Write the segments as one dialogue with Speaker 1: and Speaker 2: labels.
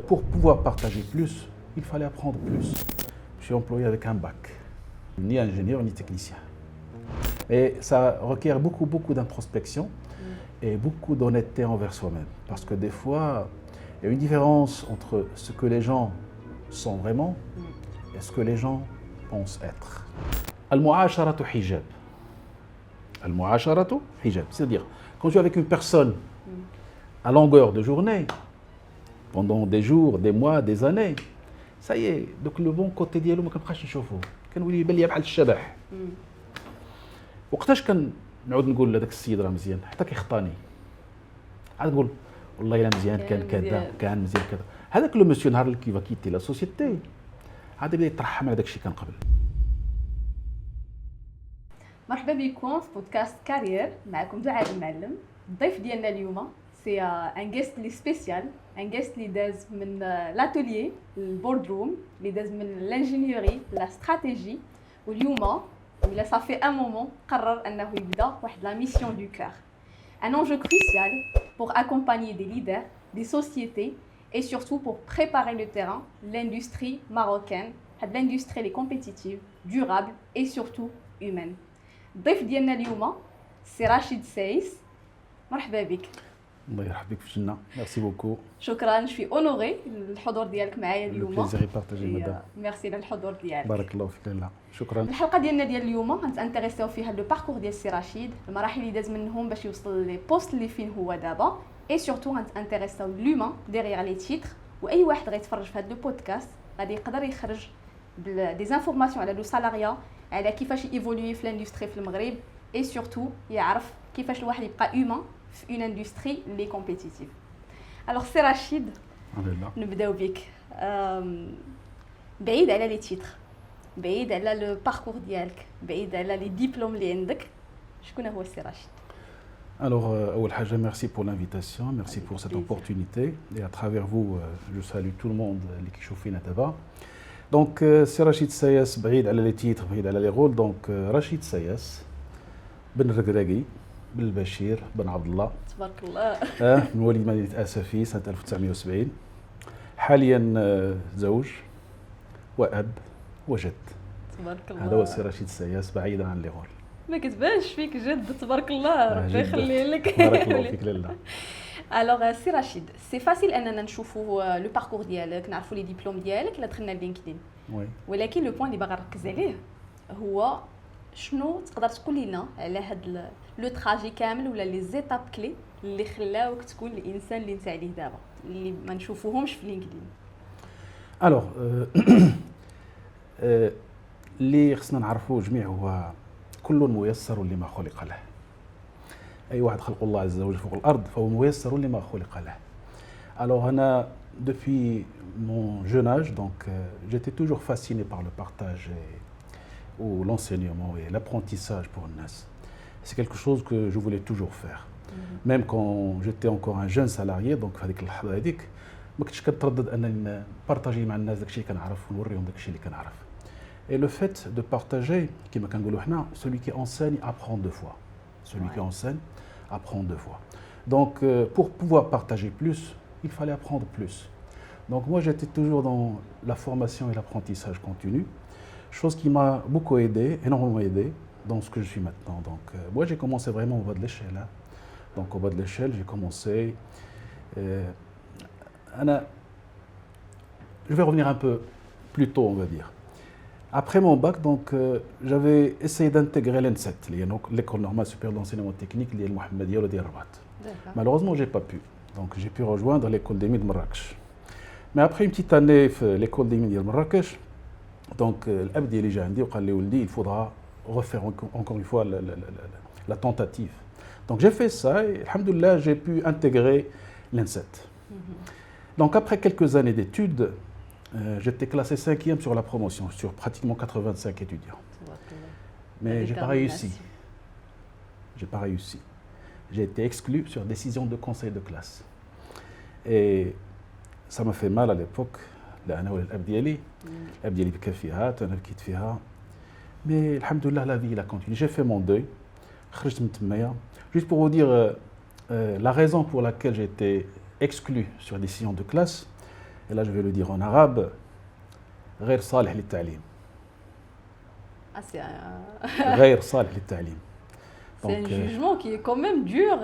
Speaker 1: pour pouvoir partager plus, il fallait apprendre plus. Je suis employé avec un bac, ni ingénieur ni technicien. Et ça requiert beaucoup d'introspection et beaucoup d'honnêteté envers soi-même. Parce que des fois, il y a une différence entre ce que les gens sont vraiment et ce que les gens pensent être. Al-mu'asharatu hijab. Al-mu'asharatu hijab. C'est-à-dire, quand tu es avec une personne à longueur de journée, pendant des jours, des mois, des années, ça y est, donc le bon côté ديالو ما كنبقاش نشوفه كنولي يبان لي بحال الشبح. وقتاش كنعود نقول لهذاك السيد راه مزيان حتى كيخطاني عاد نقول والله الا مزيان كان كذا كان مزيان كذا هذاك لو مسيو نهار اللي كيفا كيتي لا سوسيتي عاد يبدا يترحم على داك الشيء كان قبل.
Speaker 2: مرحبا بكم في بودكاست كارير معكم دعاء المعلم. الضيف ديالنا اليوم سي ان غيست لي سبيسيال ان غيست لي داز من لاتوليي البورد روم اللي داز من الانجينيوري لا استراتيجي واليوم ولا صافي ان مومون قرر انه يبدا واحد لا ميسيون دو كور un enjeu crucial pour accompagner des leaders, des sociétés et surtout pour préparer le terrain, l'industrie marocaine, l'industrie elle est compétitive, durable et surtout humaine. الضيف ديالنا اليوم سي رشيد سايس. مرحبا بك.
Speaker 1: الله يرحب بك في الجنة. ميرسي بوكو.
Speaker 2: شكرا شوي اونوري الحضور ديالك معايا اليوم.
Speaker 1: بليزير بارطاجي مدام.
Speaker 2: ميرسي للحضور ديالك.
Speaker 1: بارك الله فيك لاله. شكرا.
Speaker 2: الحلقه ديالنا ديال اليوم غنتانتريسيو فيها لو باركور ديال سي رشيد، المراحل اللي داز منهم باش يوصل لي بوست اللي فين هو دابا، اي سورتو غنتانتريسيو لومان ديغيغ لي تيتر، واي واحد غيتفرج في هذا لو بودكاست غادي يقدر يخرج دي زانفورماسيون على لو سالاريا، على كيفاش ايفولوي في الاندستري في المغرب، اي سورتو يعرف كيفاش الواحد يبقى هيومان في اون اندستري لي كومبيتيتيف. الوغ سي رشيد نبداو بك. بعيد على لي تيتر، بعيد على لو باركور ديالك، بعيد على لي ديبلوم اللي عندك، شكون هو سي رشيد؟
Speaker 1: Alors, أول حاجة merci pour l'invitation, merci pour cette opportunité et à travers vous, je salue tout le monde اللي كيشوفينا دابا. Donc, سي رشيد سايس بعيد على لي تيتر، بعيد على لي رول. Donc, رشيد سايس بن الركراكي بن البشير بن عبد الله
Speaker 2: تبارك الله.
Speaker 1: من مواليد مدينة آسفي سنة 1970. حاليا زوج وأب وجد.
Speaker 2: تبارك الله.
Speaker 1: هذا هو سي رشيد سايس بعيدا عن لي رول.
Speaker 2: ما كتبانش فيك جد، تبارك الله، ربي يخلي لك.
Speaker 1: بارك الله فيك لاله.
Speaker 2: الوغ سي رشيد، سي فاسيل اننا نشوفوا لو باركور ديالك، نعرفوا لي ديبلوم ديالك، لا دخلنا لينكدين.
Speaker 1: وي.
Speaker 2: ولكن لو بوين اللي باغا نركز عليه هو شنو تقدر تقول لنا على هاد لو تراجي كامل ولا لي زيتاب كلي اللي خلاوك تكون الانسان اللي انت عليه دابا، اللي ما نشوفوهمش في لينكدين.
Speaker 1: الوغ اللي خصنا نعرفوه جميع هو كل ميسر لما خلق له. اي واحد خلق الله عز وجل فوق الارض فهو ميسر لما خلق له. الوغ انا depuis mon jeune âge, donc j'étais toujours fasciné par le partage ou l'enseignement et l'apprentissage pour الناس. C'est quelque chose que je voulais toujours faire. Même quand j'étais encore un jeune salarié, donc في هذيك اللحظه هذيك ما كنتش كنتردد انني نبارطاجي مع الناس داكشي اللي كنعرف ونوريهم داكشي اللي كنعرف. Et le fait de partager, كما كنقولوا حنا, celui qui enseigne apprend deux fois. Celui qui enseigne apprend deux fois. Donc pour pouvoir partager plus, il fallait apprendre plus. Donc moi j'étais toujours dans la formation et l'apprentissage continu, chose qui m'a beaucoup aidé, énormément aidé dans ce que je suis maintenant. Donc moi j'ai commencé vraiment au bas de l'échelle. Hein. Donc au bas de l'échelle, j'ai commencé. Je vais revenir un peu plus tôt, on va dire. Après mon bac, donc j'avais essayé d'intégrer l'ENSET, l'école normale supérieure d'enseignement technique, qui est le Mohammedia ou le Rabat. Malheureusement, j'ai pas pu. Donc j'ai pu rejoindre l'école des de Marrakech. Mais après une petite année à l'école des de Marrakech, donc l'abdi اللي جا عندي وقال لي ولدي il faudra refaire encore une fois la tentative. Donc j'ai fait ça et alhamdoulilah j'ai pu intégrer l'ENSET. Donc après quelques années d'études, j'étais classé 5e sur la promotion, sur pratiquement 85 étudiants. Mais j'ai pas réussi. J'ai pas réussi. J'ai été exclu sur décision de conseil de classe. Et ça m'a fait mal à l'époque. لأنه الأب ديالي بكى فيها، أنا بكيت فيها. Mais alhamdoulilah la vie il a continué. J'ai fait mon deuil. خرجت من تمايا. Juste pour vous dire la raison pour laquelle j'ai été exclu sur décision de classe, Et là, je vais le dire en arabe. غير صالح للتعليم. غير صالح للتعليم.
Speaker 2: C'est un jugement qui est quand même dur.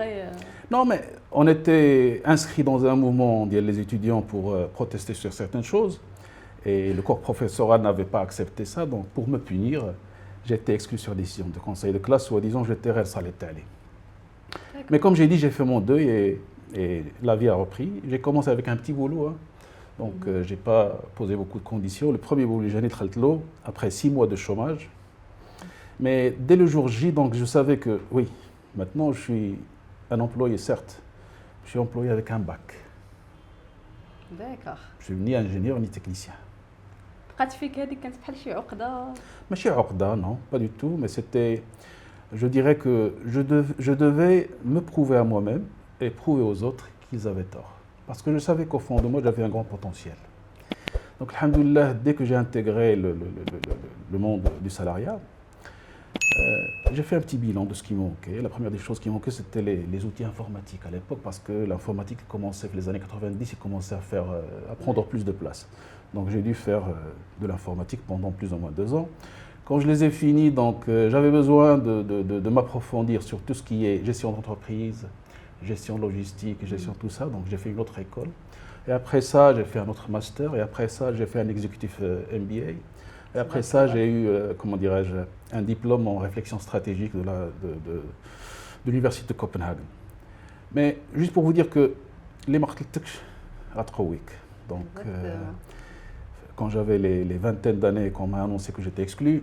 Speaker 1: Non, mais on était inscrits dans un mouvement, les étudiants, pour protester sur certaines choses. Et le corps professoral n'avait pas accepté ça. Donc, pour me punir, j'ai été exclu sur décision de conseil de classe, soi-disant j'étais غير صالح للتعليم. Mais comme j'ai dit, j'ai fait mon deuil et la vie a repris. J'ai commencé avec un petit boulot. Hein. Donc, je n'ai pas posé beaucoup de conditions. Le premier boulot, j'ai été après 6 mois de chômage. Mais dès le jour J, donc, je savais que, oui, maintenant, je suis un employé, certes. Je suis employé avec un bac.
Speaker 2: D'accord.
Speaker 1: Je suis ni ingénieur ni technicien. ماشي عقدة, non, pas du tout. Mais c'était, je dirais que je devais me prouver à moi-même et prouver aux autres qu'ils avaient tort. Parce que je savais qu'au fond de moi, j'avais un grand potentiel. Donc, alhamdoulilah, dès que j'ai intégré le monde du salariat, j'ai fait un petit bilan de ce qui manquait. La première des choses qui manquaient, c'était les outils informatiques à l'époque, parce que l'informatique commençait, les années 90, il commençait à prendre plus de place. Donc, j'ai dû faire de l'informatique pendant plus ou moins 2 ans. Quand je les ai finis, donc, j'avais besoin de m'approfondir sur tout ce qui est gestion d'entreprise, gestion logistique, gestion tout ça. Donc, j'ai fait une autre école. Et après ça, j'ai fait un autre master. Et après ça, j'ai fait un exécutif MBA. Et après ça, j'ai eu, comment dirais-je, un diplôme en réflexion stratégique de l'université de Copenhague. Mais juste pour vous dire que les marketing donc, quand j'avais les vingtaines d'années et qu'on m'a annoncé que j'étais exclu,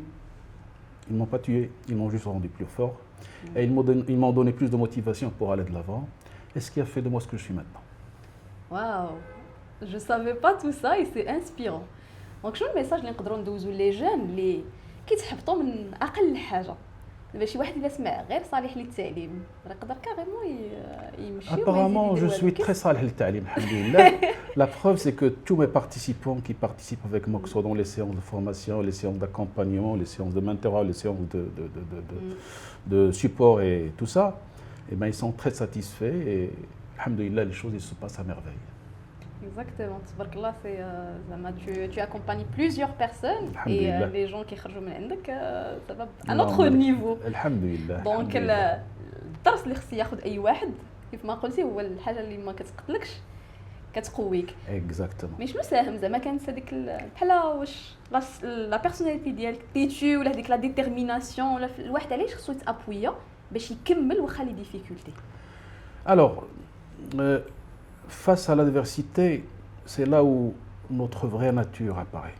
Speaker 1: ils ne m'ont pas tué, ils m'ont juste rendu plus fort. Et ils m'ont donné plus de motivation pour aller de l'avant. Et ce qui a fait de moi ce que je suis maintenant.
Speaker 2: Waouh! Je ne savais pas tout ça et c'est inspirant. Donc, شنو الميساج اللي نقدروا ندوزو لي جون اللي كيتحبطوا من اقل حاجه؟ دابا شي واحد الا سمع غير صالح للتعليم يقدر كاريمون يمشي.
Speaker 1: Apparemment, je suis très صالح للتعليم, alhamdoulilah. La preuve, c'est que tous mes participants qui participent avec moi, que ce soit dans les séances de formation, les séances d'accompagnement, les séances de mentorat, les séances de support et tout ça, eh ben, ils sont très satisfaits et, alhamdoulilah, les choses se passent à merveille.
Speaker 2: Exactement, tabarakallah, tu accompagnes plusieurs personnes et les gens qui sortent من عندك ça va à un autre niveau.
Speaker 1: Alhamdulillah.
Speaker 2: Donc الدرس اللي خص ياخذ اي واحد كيف ما قلتي هو الحاجه اللي ما كتقتلكش كتقويك.
Speaker 1: Exactement.
Speaker 2: مي شنو ساهم زعما كانت هذيك بحال واش لا بيرسوناليتي ديالك تيتو ولا هذيك لا ديتيرميناسيون ولا الواحد علاش خصو يتابويا باش يكمل واخا لي ديفيكولتي؟
Speaker 1: Alors, face à l'adversité, c'est là où notre vraie nature apparaît.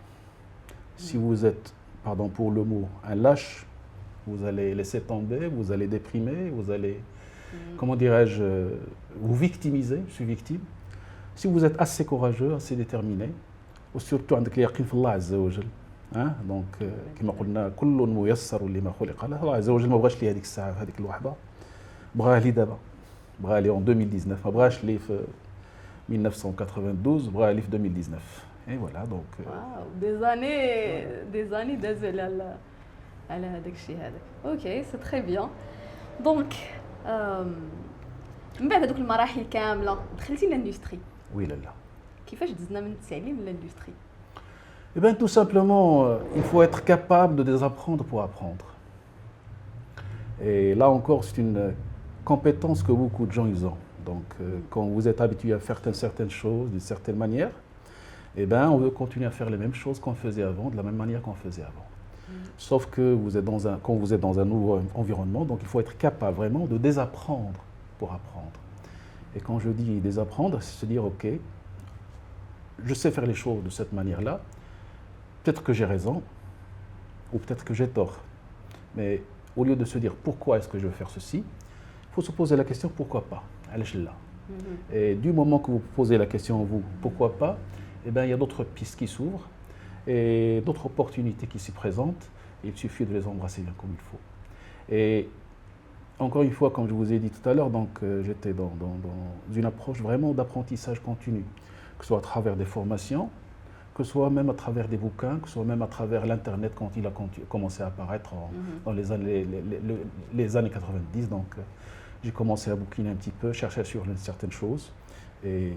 Speaker 1: Si vous êtes, pardon pour le mot, un lâche, vous allez laisser tomber, vous allez déprimer, vous allez, comment dirais-je, vous victimiser, je suis victime. Si vous êtes assez courageux, assez déterminé, ou surtout عندك اليقين في الله عز وجل, donc كما قلنا كل ميسر لما خلق له, الله عز وجل ما بغاش لي هذيك الساعه هذيك اللحظه, بغاها لي دابا, بغاها لي en 2019, ما بغاش لي في 1992, بغاها لي في 2019. Et voilà, donc.
Speaker 2: Des années دازوا على هذاك الشيء هذاك. اوكي سي تري بيان. دونك من بعد هذوك المراحل كامله دخلتي لاندستري.
Speaker 1: وي لالا.
Speaker 2: كيفاش دزنا من التعليم للاندستري؟
Speaker 1: Eh bien, tout simplement, il faut être capable de désapprendre pour apprendre. Et là encore, c'est une compétence que beaucoup de gens ils ont. Donc, quand vous êtes habitué à faire certaines choses d'une certaine manière, eh ben, on veut continuer à faire les mêmes choses qu'on faisait avant, de la même manière qu'on faisait avant. Sauf que quand vous êtes dans un nouveau environnement, donc il faut être capable vraiment de désapprendre pour apprendre. Et quand je dis désapprendre, c'est se dire, ok, je sais faire les choses de cette manière-là, peut-être que j'ai raison, ou peut-être que j'ai tort. Mais au lieu de se dire pourquoi est-ce que je veux faire ceci, il faut se poser la question pourquoi pas. Et du moment que vous posez la question vous, pourquoi pas, eh bien, il y a d'autres pistes qui s'ouvrent et d'autres opportunités qui s'y présentent. Il suffit de les embrasser bien comme il faut. Et encore une fois, comme je vous ai dit tout à l'heure, donc j'étais dans une approche vraiment d'apprentissage continu, que ce soit à travers des formations, que ce soit même à travers des bouquins, que ce soit même à travers l'Internet quand il a commencé à apparaître dans les années 90. Donc, j'ai commencé à bouquiner un petit peu, chercher sur certaines choses. Et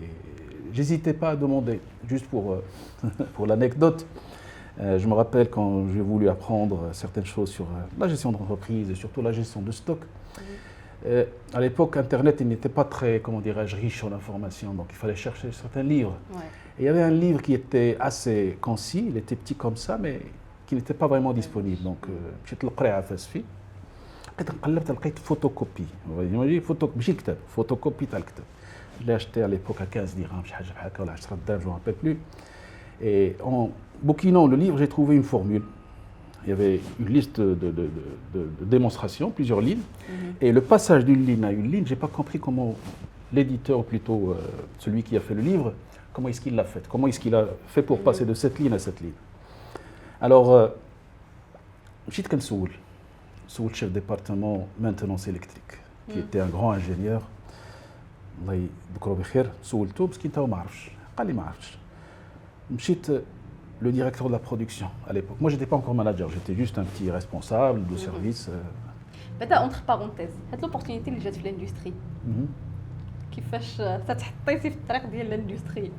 Speaker 1: j'hésitais pas à demander, juste pour, pour l'anecdote. Je me rappelle quand j'ai voulu apprendre certaines choses sur la gestion d'entreprise et surtout la gestion de stock. À l'époque, Internet n'était pas très, comment dirais-je, riche en informations, donc il fallait chercher certains livres. Ouais. Et il y avait un livre qui était assez concis, il était petit comme ça, mais qui n'était pas vraiment disponible. Donc, j'ai le قراءة فاس فيه. قلبت لقيت photocopie. ماشي كتاب, photocopie تاع الكتاب. Je l'ai acheté à l'époque à 15 dirhams, شي حاجة بحال هكا ولا 10 dirhams, je ne me rappelle plus. Et en bouquinant le livre, j'ai trouvé une formule. Il y avait une liste de démonstrations, plusieurs lignes. Et le passage d'une ligne à une ligne, je n'ai pas compris comment l'éditeur, ou plutôt celui qui a fait le livre, comment est-ce qu'il l'a fait. Comment est-ce qu'il a fait pour passer de cette ligne à cette ligne. Alors, j'ai été le chef de département maintenance électrique, qui était un grand ingénieur. الله يذكره بخير. سولته بس كنت ما عرفش. قال لي ما عرفش. مشيت le directeur de la production à l'époque. Moi, je n'étais pas encore manager, j'étais juste un petit responsable de service.
Speaker 2: Entre parenthèses, cette opportunité اللي جات في l'industrie. كيفاش تحطيتي في الطريق ديال l'industrie?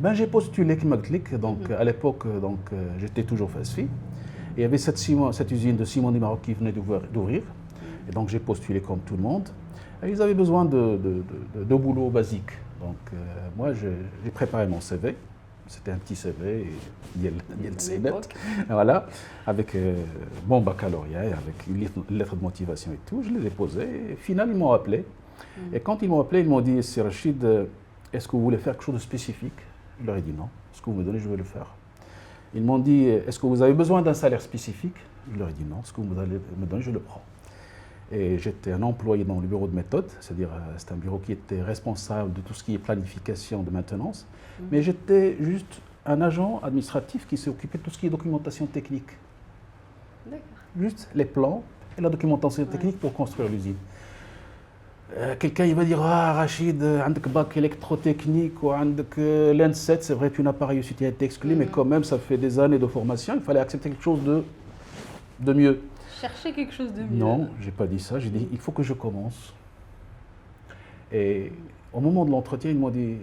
Speaker 1: Ben, j'ai postulé comme قلت donc à l'époque donc j'étais toujours FASFI. Et il y avait cette usine de ciment du Maroc qui venait d'ouvrir. Et donc j'ai postulé comme tout le monde. Et ils avaient besoin de boulot basique. Donc moi j'ai préparé mon CV. C'était un petit CV, voilà, avec bon baccalauréat, avec une lettre de motivation et tout. Je les ai posés. Et finalement, ils m'ont appelé. Et quand ils m'ont appelé, ils m'ont dit, c'est Rachid, est-ce que vous voulez faire quelque chose de spécifique? Je leur ai dit non. Ce que vous me donnez, je vais le faire. Ils m'ont dit, est-ce que vous avez besoin d'un salaire spécifique? Je leur ai dit non. Ce que vous allez me donner, je le prends. Et j'étais un employé dans le bureau de méthode, c'est-à-dire c'est un bureau qui était responsable de tout ce qui est planification de maintenance, mais j'étais juste un agent administratif qui s'est occupé de tout ce qui est documentation technique. Juste les plans et la documentation technique pour construire l'usine. Quelqu'un il va dire, ah Rachid, عندك bac électrotechnique ou عندك l'N7, c'est vrai, tu n'as pas réussi, tu as été exclu, mais quand même ça fait des années de formation, il fallait accepter quelque chose de mieux.
Speaker 2: Chercher quelque chose de mieux.
Speaker 1: Non, je n'ai pas dit ça. J'ai dit, il faut que je commence. Et au moment de l'entretien, ils m'ont dit,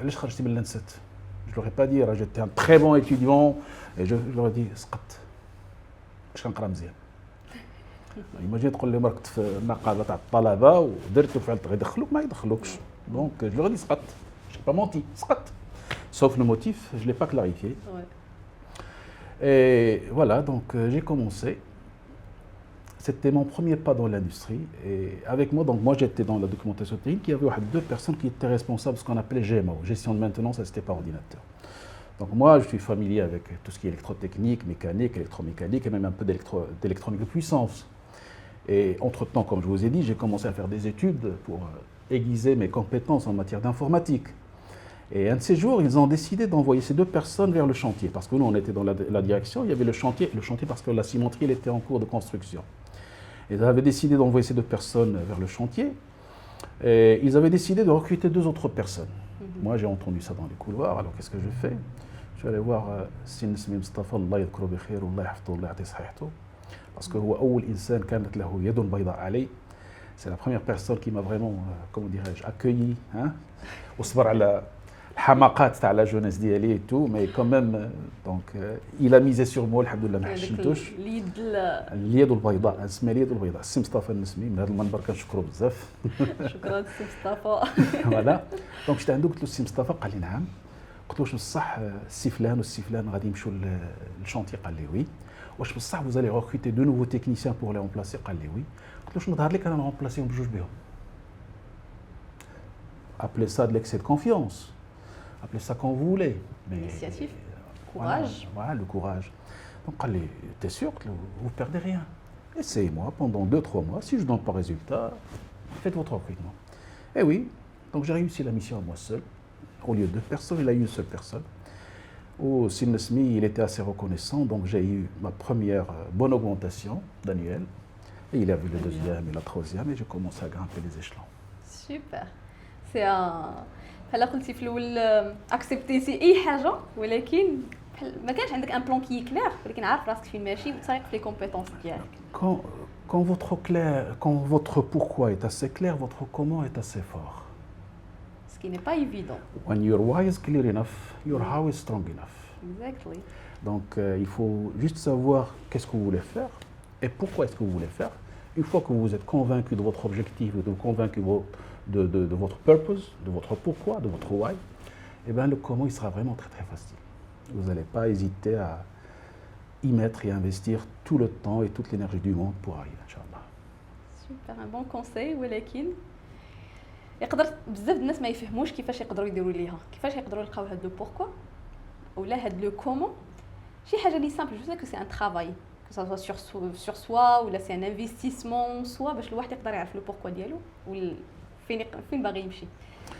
Speaker 1: je leur ai pas dit, j'étais un très bon étudiant. Et je leur ai dit, imagine تقول لي مركت في النقابه تاع الطلبه ودرت وفعلت غيدخلوك ما يدخلوكش. Donc je leur ai dit سقط. Je n'ai pas menti, سقط. Sauf le motif, je ne l'ai pas clarifié. Ouais. Et voilà, donc j'ai commencé. C'était mon premier pas dans l'industrie. Et avec moi, donc moi j'étais dans la documentation technique. Il y avait deux personnes qui étaient responsables de ce qu'on appelait GMO, gestion de maintenance assistée par ordinateur. Donc moi, je suis familier avec tout ce qui est électrotechnique, mécanique, électromécanique et même un peu d'électronique de puissance. Et entre-temps, comme je vous ai dit, j'ai commencé à faire des études pour aiguiser mes compétences en matière d'informatique. Et un de ces jours, ils ont décidé d'envoyer ces deux personnes vers le chantier. Parce que nous, on était dans la direction, il y avait le chantier parce que la cimenterie elle était en cours de construction. Ils avaient décidé d'envoyer ces deux personnes vers le chantier. Et ils avaient décidé de recruter deux autres personnes. Moi, j'ai entendu ça dans les couloirs. Alors, qu'est-ce que je fais? Je suis allé voir Sin Nesmi Mustafa, Allah yadhkuru bi khair, Allah yahfadhu, Allah ya'ti sahihatu. Parce que huwa awwal insan kanat lahu yadun bayda alay. C'est la première personne qui m'a vraiment, comment dirais-je, accueilli. وصبر على الحماقات تاع la jeunesse ديالي et tout, mais quand même, donc il a misé sur moi, alhamdoulilah ما حشمتوش. اليد البيضاء، اسمها اليد البيضاء، السي مصطفى النسمي، من هذا المنبر كنشكرو بزاف.
Speaker 2: شكرا السي مصطفى.
Speaker 1: فوالا، دونك جيت عنده قلت له السي مصطفى، قال لي نعم. قلت له واش بصح السي فلان والسي فلان غادي يمشوا للشونتي؟ قال لي وي. واش بصح vous allez recruter deux nouveaux techniciens pour les remplacer؟ قال لي وي. قلت له شنو ظهر لك انا نرمبلاسيهم بجوج بهم. Appelez ça de l'excès de confiance. Appelez ça quand vous voulez.
Speaker 2: Initiative, courage.
Speaker 1: Voilà, le courage. Donc, t'es sûr que vous ne perdez rien. Essayez-moi pendant 2-3 mois. Si je ne donne pas résultat, faites votre recrutement. Et oui, donc j'ai réussi la mission à moi seul. Au lieu de 2 personnes, il a eu une seule personne. Au Sin Nesmi, il était assez reconnaissant. Donc j'ai eu ma première bonne augmentation d'annuel. Et il a vu le deuxième et la troisième. Et j'ai commencé à grimper les échelons.
Speaker 2: Super. C'est un... هلا قلتي في الاول اكسبتيتي اي حاجه ولكن ما كانش عندك ان بلان كي كلير ولكن عارف راسك فين ماشي وتسايق في لي كومبيتونس ديالك.
Speaker 1: Quand votre pourquoi est assez clair, votre comment est assez fort.
Speaker 2: ce qui n'est pas évident.
Speaker 1: When your why is clear enough, your how is strong enough.
Speaker 2: Exactly.
Speaker 1: Donc il faut juste savoir qu'est-ce que vous voulez faire et pourquoi est-ce que vous voulez faire. Une fois que vous êtes convaincu de votre objectif, convaincu de votre purpose, de votre pourquoi, de votre why, eh bien le comment il sera vraiment très très facile. Vous n'allez pas hésiter à y mettre et investir tout le temps et toute l'énergie du monde pour arriver, Inch'Allah.
Speaker 2: Super, un bon conseil. ولكن يقدر بزاف الناس ما يفهموش كيفاش يقدروا يديروا ليها، كيفاش يقدروا يلقاو هاد لو بوركوا ولا هاد لو كومون. شي حاجه لي سامبل، جو سي كو سي ان ترافاي que ça soit sur soi ou là c'est un investissement soit باش الواحد يقدر يعرف لو بوركوا ديالو فين باغي يمشي.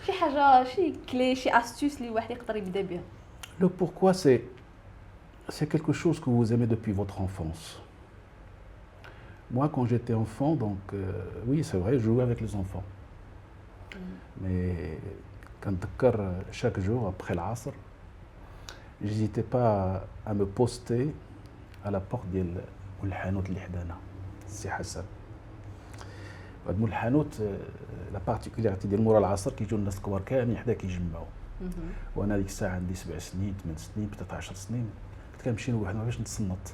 Speaker 2: شي حاجه شي كلي شي استوس اللي الواحد يقدر يبدا بها.
Speaker 1: Le pourquoi c'est quelque chose que vous aimez depuis votre enfance. Moi quand j'étais enfant donc oui c'est vrai je jouais avec les enfants. Mais quand chaque jour après l'Asr j'hésitais pas à me poster à la porte ديال الحانوت اللي حدانا السي حسن. هاد الحانوت لا بارتيكولاريتي ديال مورا العصر كيجيو الناس الكبار كاملين حدا كيجمعوا. وانا ديك الساعه عندي 7 سنين 8 سنين حتى 10 سنين كنت كنمشي لوحدي باش نتصنت.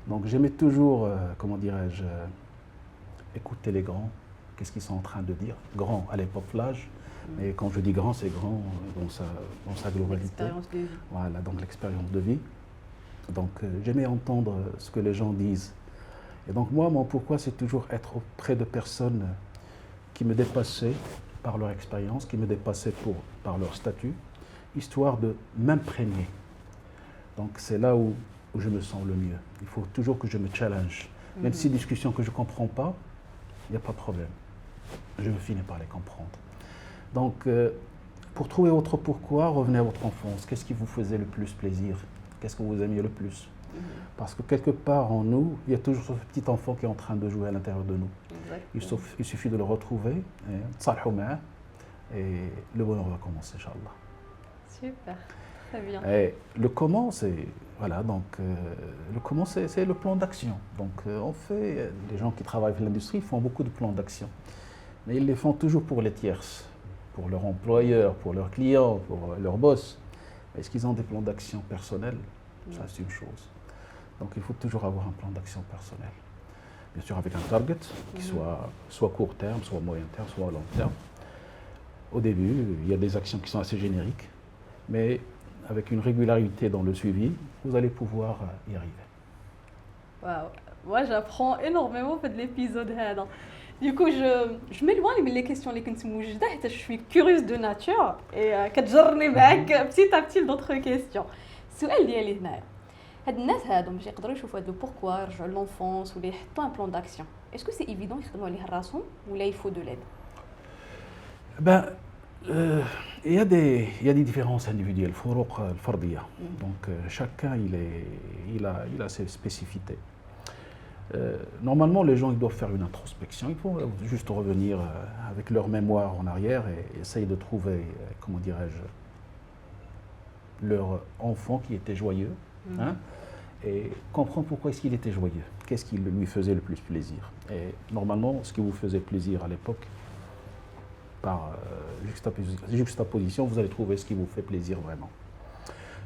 Speaker 1: Donc j'aimais toujours comment dirais-je écouter les grands, qu'est-ce qu'ils sont en train de dire. Grand à l'époque l'âge, mais quand je dis grand c'est grand dans sa globalité.
Speaker 2: L'expérience de vie.
Speaker 1: Voilà, donc l'expérience de vie. Donc j'aimais entendre ce que les gens disent. Et donc moi, mon pourquoi, c'est toujours être auprès de personnes qui me dépassaient par leur expérience, qui me dépassaient par leur statut, histoire de m'imprégner. Donc c'est là où je me sens le mieux. Il faut toujours que je me challenge. Même si discussions que je ne comprends pas, il n'y a pas de problème. Je finis par les comprendre. Donc pour trouver votre pourquoi, revenez à votre enfance. Qu'est-ce qui vous faisait le plus plaisir ? Qu'est-ce que vous aimiez le plus? Parce que quelque part en nous, il y a toujours ce petit enfant qui est en train de jouer à l'intérieur de nous. Il suffit de le retrouver, et le bonheur va commencer, Inch'Allah.
Speaker 2: Super, très bien.
Speaker 1: Et le comment, c'est voilà, donc le comment, c'est le plan d'action. Donc on fait, les gens qui travaillent dans l'industrie font beaucoup de plans d'action, mais ils les font toujours pour les tierces, pour leur employeur, pour leurs clients, pour leur boss. Est-ce qu'ils ont des plans d'action personnels? Ça, c'est une chose. Donc, il faut toujours avoir un plan d'action personnel. Bien sûr, avec un target qui soit court terme, soit moyen terme, soit long terme. Au début, il y a des actions qui sont assez génériques, mais avec une régularité dans le suivi, vous allez pouvoir y arriver.
Speaker 2: Waouh, moi j'apprends énormément de l'épisode. Du coup, je m'éloigne de les questions اللي كنت موجودة حتى je suis curieuse de nature et كتجرني معاك petit à petit d'autres questions. السؤال ديالي هنايا هاد الناس هادو باش يقدروا يشوفوا هاد لو بوركوا يرجعوا لونفونس ولا يحطوا ان بلان داكسيون اسكو سي ايفيدون يخدموا عليه راسهم ولا يفو دو ليد؟
Speaker 1: Ben, il y a des différences individuelles, فروق الفردية. Donc chacun il a ses spécificités. Normalement, les gens ils doivent faire une introspection. Il faut juste revenir avec leur mémoire en arrière et essayer de trouver, comment dirais-je, leur enfant qui était joyeux, hein, et comprendre pourquoi est-ce qu'il était joyeux, qu'est-ce qui lui faisait le plus plaisir. Et normalement, ce qui vous faisait plaisir à l'époque, par juxtaposition, vous allez trouver ce qui vous fait plaisir vraiment.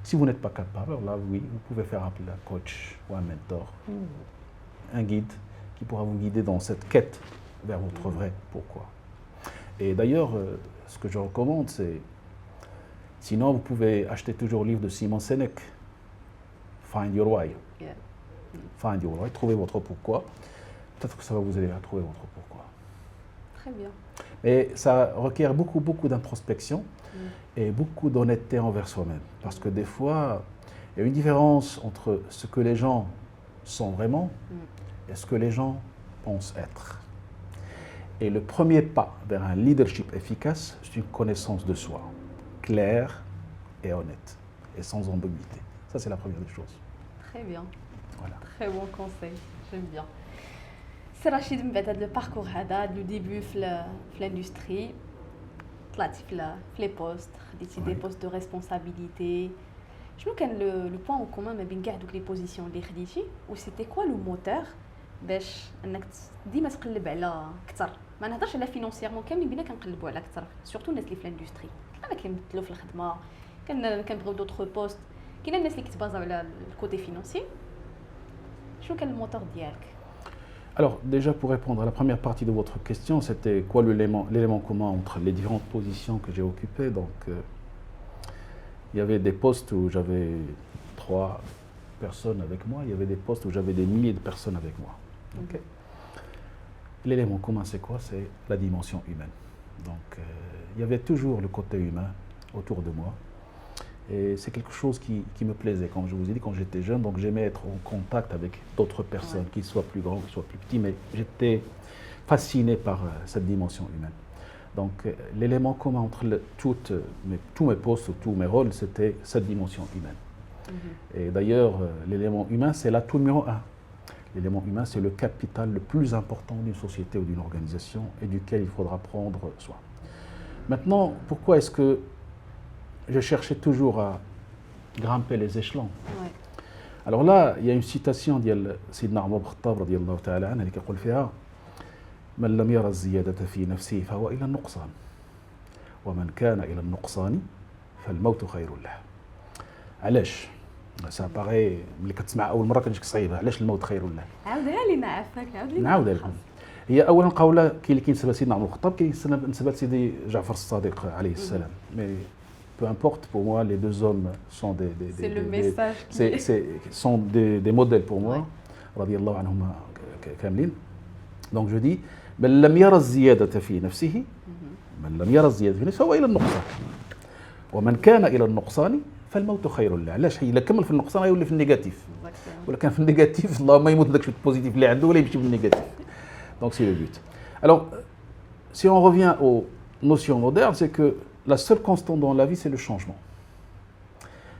Speaker 1: Si vous n'êtes pas capable, là oui, vous pouvez faire appeler un coach ou un mentor, un guide qui pourra vous guider dans cette quête vers votre vrai pourquoi. Et d'ailleurs, ce que je recommande, c'est, sinon vous pouvez acheter toujours le livre de Simon Sinek, Find Your Why.
Speaker 2: Yeah.
Speaker 1: Find Your Why, trouvez votre pourquoi. Peut-être que ça va vous aider à trouver votre pourquoi.
Speaker 2: Très bien.
Speaker 1: Mais ça requiert beaucoup d'introspection et beaucoup d'honnêteté envers soi-même. Parce que des fois, il y a une différence entre ce que les gens sont vraiment et ce que les gens pensent être. Et le premier pas vers un leadership efficace, c'est une connaissance de soi, claire et honnête, et sans ambiguïté. Ça, c'est la première des choses.
Speaker 2: Très bien.
Speaker 1: Voilà.
Speaker 2: Très bon conseil, j'aime bien. C'est Rachid, من بعد هذا الباركور هذا لو ديبي في لاندستري طلعتي في لي بوست خديتي دي بوست دو ريسبونسابيلتي شنو كان لو بوين او كومون ما بين كاع دوك لي بوزيسيون اللي خديتي و سيتي كوا لو موتور باش انك ديما تقلب على اكثر ما نهضرش على فينونسييرمون كاملين بينا كنقلبوا على اكثر سورتو الناس اللي في الاندستري انا كنبدلوا في الخدمه كنبغيو دوطخ بوست كاين الناس اللي كتبازاو على الكوتي فينونسي شنو كان الموتور ديالك
Speaker 1: Alors, déjà, pour répondre à la première partie de votre question, c'était quoi l'élément commun entre les différentes positions que j'ai occupées. Donc, il y avait des postes où j'avais 3 personnes avec moi, il y avait des postes où j'avais des milliers de personnes avec moi. Okay. L'élément commun, c'est quoi? C'est la dimension humaine. Donc, il y avait toujours le côté humain autour de moi. Et c'est quelque chose qui me plaisait, comme je vous ai dit, quand j'étais jeune. Donc j'aimais être en contact avec d'autres personnes, qu'ils soient plus grands, qu'ils soient plus petits, mais j'étais fasciné par cette dimension humaine. Donc l'élément commun entre tous mes postes, tous mes rôles, c'était cette dimension humaine. Et d'ailleurs, l'élément humain, c'est l'atout numéro 1. L'élément humain, c'est le capital le plus important d'une société ou d'une organisation et duquel il faudra prendre soin. Maintenant, pourquoi est-ce que je cherchais toujours à grimper les échelons. Ouais. Alors là, il y a une citation de Sayyidina Omar ibn Khattab radiyallahu ta'ala anhu qui يقول فيها من لم يرى الزيادة في نفسه فهو إلى النقصان ومن كان إلى النقصان فالموت خير له. علاش؟ ça paraît ملي كتسمع أول مرة كتجيك صعيبة علاش الموت خير له؟
Speaker 2: عاودها لينا عافاك
Speaker 1: نعاودها لكم. هي أولا قولة كاين اللي كينسبها سيدنا عمر بن الخطاب كاين اللي كينسبها لسيدي جعفر الصادق عليه السلام. Peu importe, pour moi, les deux hommes sont des modèles pour moi. Radiyallahu anhuma kamlin. Donc je dis, من لم يرى الزيادة في نفسه من لم يرى الزيادة في نفسه فهو إلى النقصان ومن كان إلى النقصان فالموت خير له. علاش؟ إلا كمل في النقصان يولي في النيجاتيف ولا كان في النيجاتيف اللهم يموت داك الشيء البوزيتيف اللي عنده ولا يمشي في النيجاتيف. Donc c'est le but. Alors, si on revient aux notions modernes, c'est que la seule constante dans la vie, c'est le changement.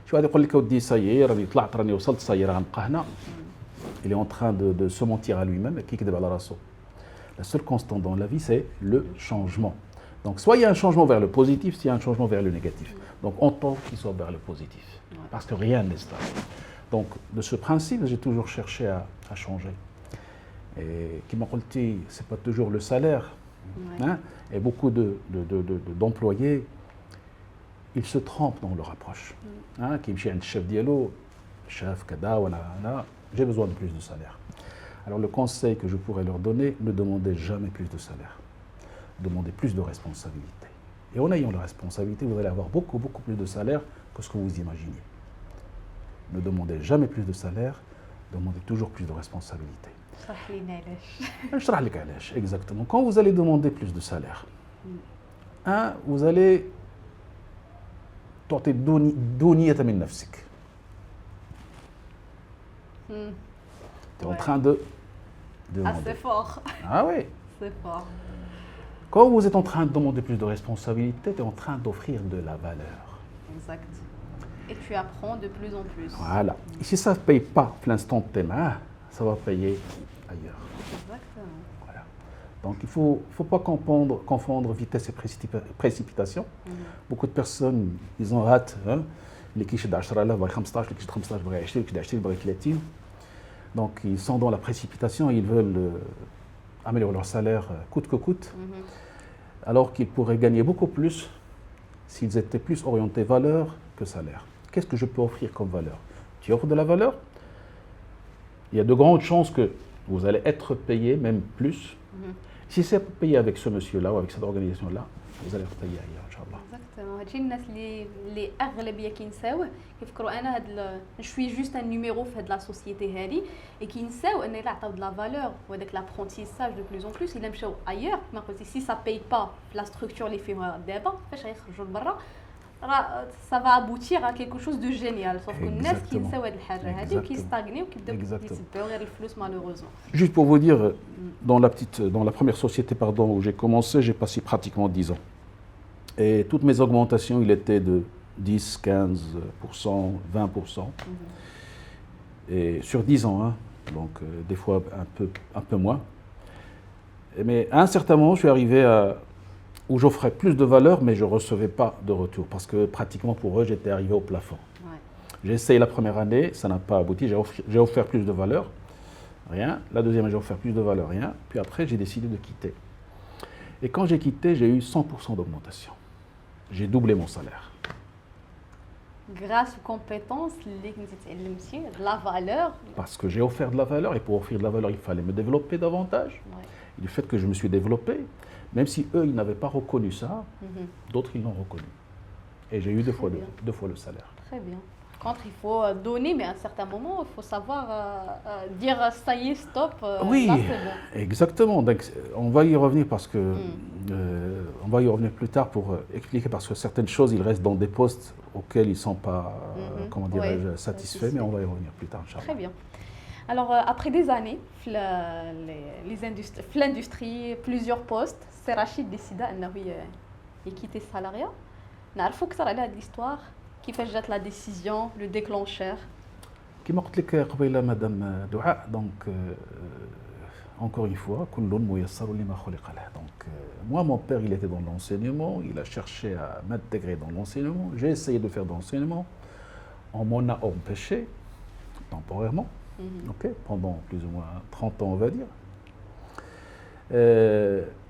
Speaker 1: شو غادي يقول لك اودي سايي راني طلعت راني وصلت سايي راه غنبقى هنا. Il est en train de se mentir à lui-même كيكذب على راسو. La seule constante dans la vie, c'est le changement. Donc soit il y a un changement vers le positif, soit il y a un changement vers le négatif. Donc on tente qu'il soit vers le positif. Parce que rien n'est stable. Donc de ce principe, j'ai toujours cherché à changer. Et qui m'a dit, c'est pas toujours le salaire. Hein? Et beaucoup d'employés, ils se trompent dans leur approche. Qui me chez un chef dialogue, chef kada, j'ai besoin de plus de salaire. Alors le conseil que je pourrais leur donner, ne demandez jamais plus de salaire. Demandez plus de responsabilité. Et en ayant la responsabilité, vous allez avoir beaucoup plus de salaire que ce que vous imaginez. Ne demandez jamais plus de salaire, demandez toujours plus de responsabilité. Exactement. Quand vous allez demander plus de salaire, vous allez tenter دونية من نفسك. Tu es en train de demander.
Speaker 2: Ah, c'est fort.
Speaker 1: Ah oui.
Speaker 2: C'est fort.
Speaker 1: Quand vous êtes en train de demander plus de responsabilité, tu es en train d'offrir de la valeur.
Speaker 2: Exact. Et tu apprends de plus en plus.
Speaker 1: Voilà. Et si ça ne paye pas l'instant de tes mains, ça va payer ailleurs.
Speaker 2: Exactement.
Speaker 1: Voilà. Donc il ne faut pas confondre vitesse et précipitation. Beaucoup de personnes, ils ont hâte. اللي كيشد 10000 باغي 15 اللي كيشد 15 باغي 20 اللي كيشد 20 باغي 30. Donc ils sont dans la précipitation, ils veulent améliorer leur salaire coûte que coûte, alors qu'ils pourraient gagner beaucoup plus s'ils étaient plus orientés valeur que salaire. Qu'est-ce que je peux offrir comme valeur? Tu offres de la valeur, il y a de grandes chances que vous allez être payé, même plus. Si c'est payé avec ce monsieur-là ou avec cette organisation-là, vous allez être payé ailleurs, Inch'Allah.
Speaker 2: Exactement. هادشي الناس اللي اغلبيه كينساوه كيفكروا انا هاد نشوي جوست ان نيميرو في هاد لا سوسيتي هادي et كينساو ان الا عطاو د لا فالور وهداك لابرونتيساج دو بلوس اون بلوس الا مشاو ايور كما قلتي سي سا باي با في لا ستركتور اللي فيها دابا فاش غيخرجوا لبرا راه سا فا ابوتير ا كيلكو شوز دو جينيال سوف كو الناس كينساو هاد الحاجه هادي وكيستاغنيو وكيبداو يتبعوا غير الفلوس مالوروزمون.
Speaker 1: Juste pour vous dire, dans la première société où j'ai commencé, j'ai passé pratiquement 10 ans. Et toutes mes augmentations, il était de 10, 15%, 20%. Et sur 10 ans, donc des fois un peu moins. Mais à un certain moment, je suis arrivé où j'offrais plus de valeur, mais je ne recevais pas de retour. Parce que pratiquement pour eux, j'étais arrivé au plafond. Ouais. J'ai essayé la première année, ça n'a pas abouti. J'ai offert plus de valeur, rien. La deuxième année, j'ai offert plus de valeur, rien. Puis après, j'ai décidé de quitter. Et quand j'ai quitté, j'ai eu 100% d'augmentation. J'ai doublé mon salaire.
Speaker 2: Grâce aux compétences, de la valeur.
Speaker 1: Parce que j'ai offert de la valeur, et pour offrir de la valeur, il fallait me développer davantage.
Speaker 2: Ouais.
Speaker 1: Et du fait que je me suis développé, même si eux, ils n'avaient pas reconnu ça, d'autres, ils l'ont reconnu. Et j'ai eu deux fois le salaire.
Speaker 2: Très bien. Par contre, il faut donner, mais à un certain moment, il faut savoir dire ça y est, stop.
Speaker 1: Oui,
Speaker 2: là, c'est bon.
Speaker 1: exactement. Donc, on va y revenir parce que on va y revenir plus tard pour expliquer parce que certaines choses, ils restent dans des postes auxquels ils ne sont pas, comment dirais-je, satisfaits, mais on va y revenir plus tard, Inch'Allah.
Speaker 2: Très bien. Alors, après des années, l'industrie, plusieurs postes, c'est Rachid décida de quitter le salariat. نعرفوا أكثر على هذه الhistoire. كيفاش جات la décision, le déclencheur?
Speaker 1: كما قلت لك قبيله مدام دعاء دونك encore une fois كل ميسر لما خلق له. Donc moi mon père il était dans l'enseignement, il a cherché à m'intégrer dans l'enseignement, j'ai essayé de faire de l'enseignement, on m'en a empêché temporairement, ok, pendant plus ou moins 30 ans on va dire.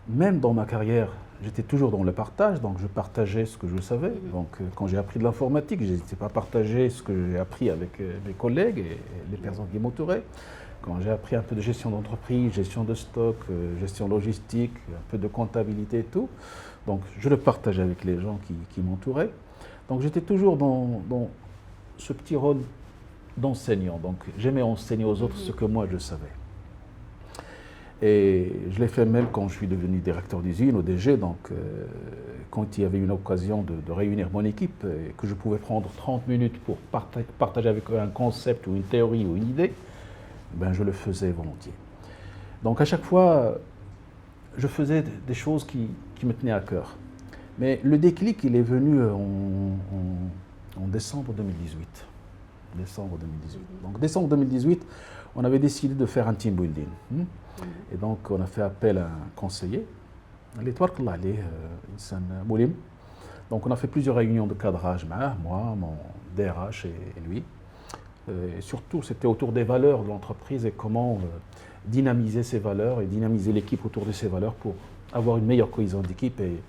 Speaker 1: Même dans ma carrière, j'étais toujours dans le partage, donc je partageais ce que je savais. Donc quand j'ai appris de l'informatique, je n'hésitais pas à partager ce que j'ai appris avec mes collègues et les personnes qui m'entouraient. Quand j'ai appris un peu de gestion d'entreprise, gestion de stock, gestion logistique, un peu de comptabilité et tout, donc je le partageais avec les gens qui m'entouraient. Donc j'étais toujours dans ce petit rôle d'enseignant. Donc j'aimais enseigner aux autres ce que moi je savais. Et je l'ai fait même quand je suis devenu directeur d'usine, ODG, donc quand il y avait une occasion de réunir mon équipe et que je pouvais prendre 30 minutes pour partager avec eux un concept ou une théorie ou une idée, ben je le faisais volontiers. Donc à chaque fois, je faisais des choses qui me tenaient à cœur. Mais le déclic, il est venu en décembre 2018. Donc décembre 2018, on avait décidé de faire un team building. Et donc, on a fait appel à un conseiller, donc on a fait plusieurs réunions de cadrage, moi, mon DRH et lui. Et surtout, c'était autour des valeurs de l'entreprise et comment dynamiser ces valeurs et dynamiser l'équipe autour de ces valeurs pour avoir une meilleure cohésion d'équipe et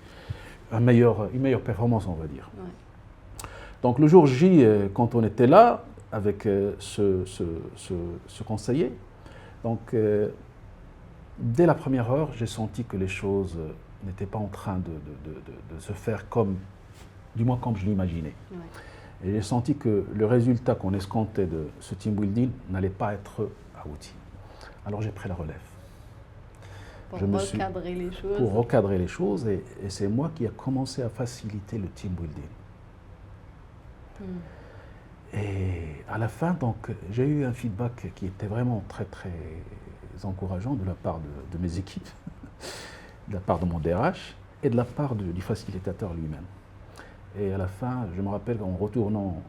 Speaker 1: une meilleure performance, on va dire. Ouais. Donc le jour J, quand on était là, avec ce conseiller, donc dès la première heure, j'ai senti que les choses n'étaient pas en train de se faire du moins comme je l'imaginais. Ouais. Et j'ai senti que le résultat qu'on escomptait de ce team building n'allait pas être abouti. Alors j'ai pris la relève. Pour recadrer les choses, et c'est moi qui ai commencé à faciliter le team building. Et à la fin, donc, j'ai eu un feedback qui était vraiment très très encourageant de la part de mes équipes, de la part de mon DRH et de la part du facilitateur lui-même. Et à la fin, je me rappelle en retournant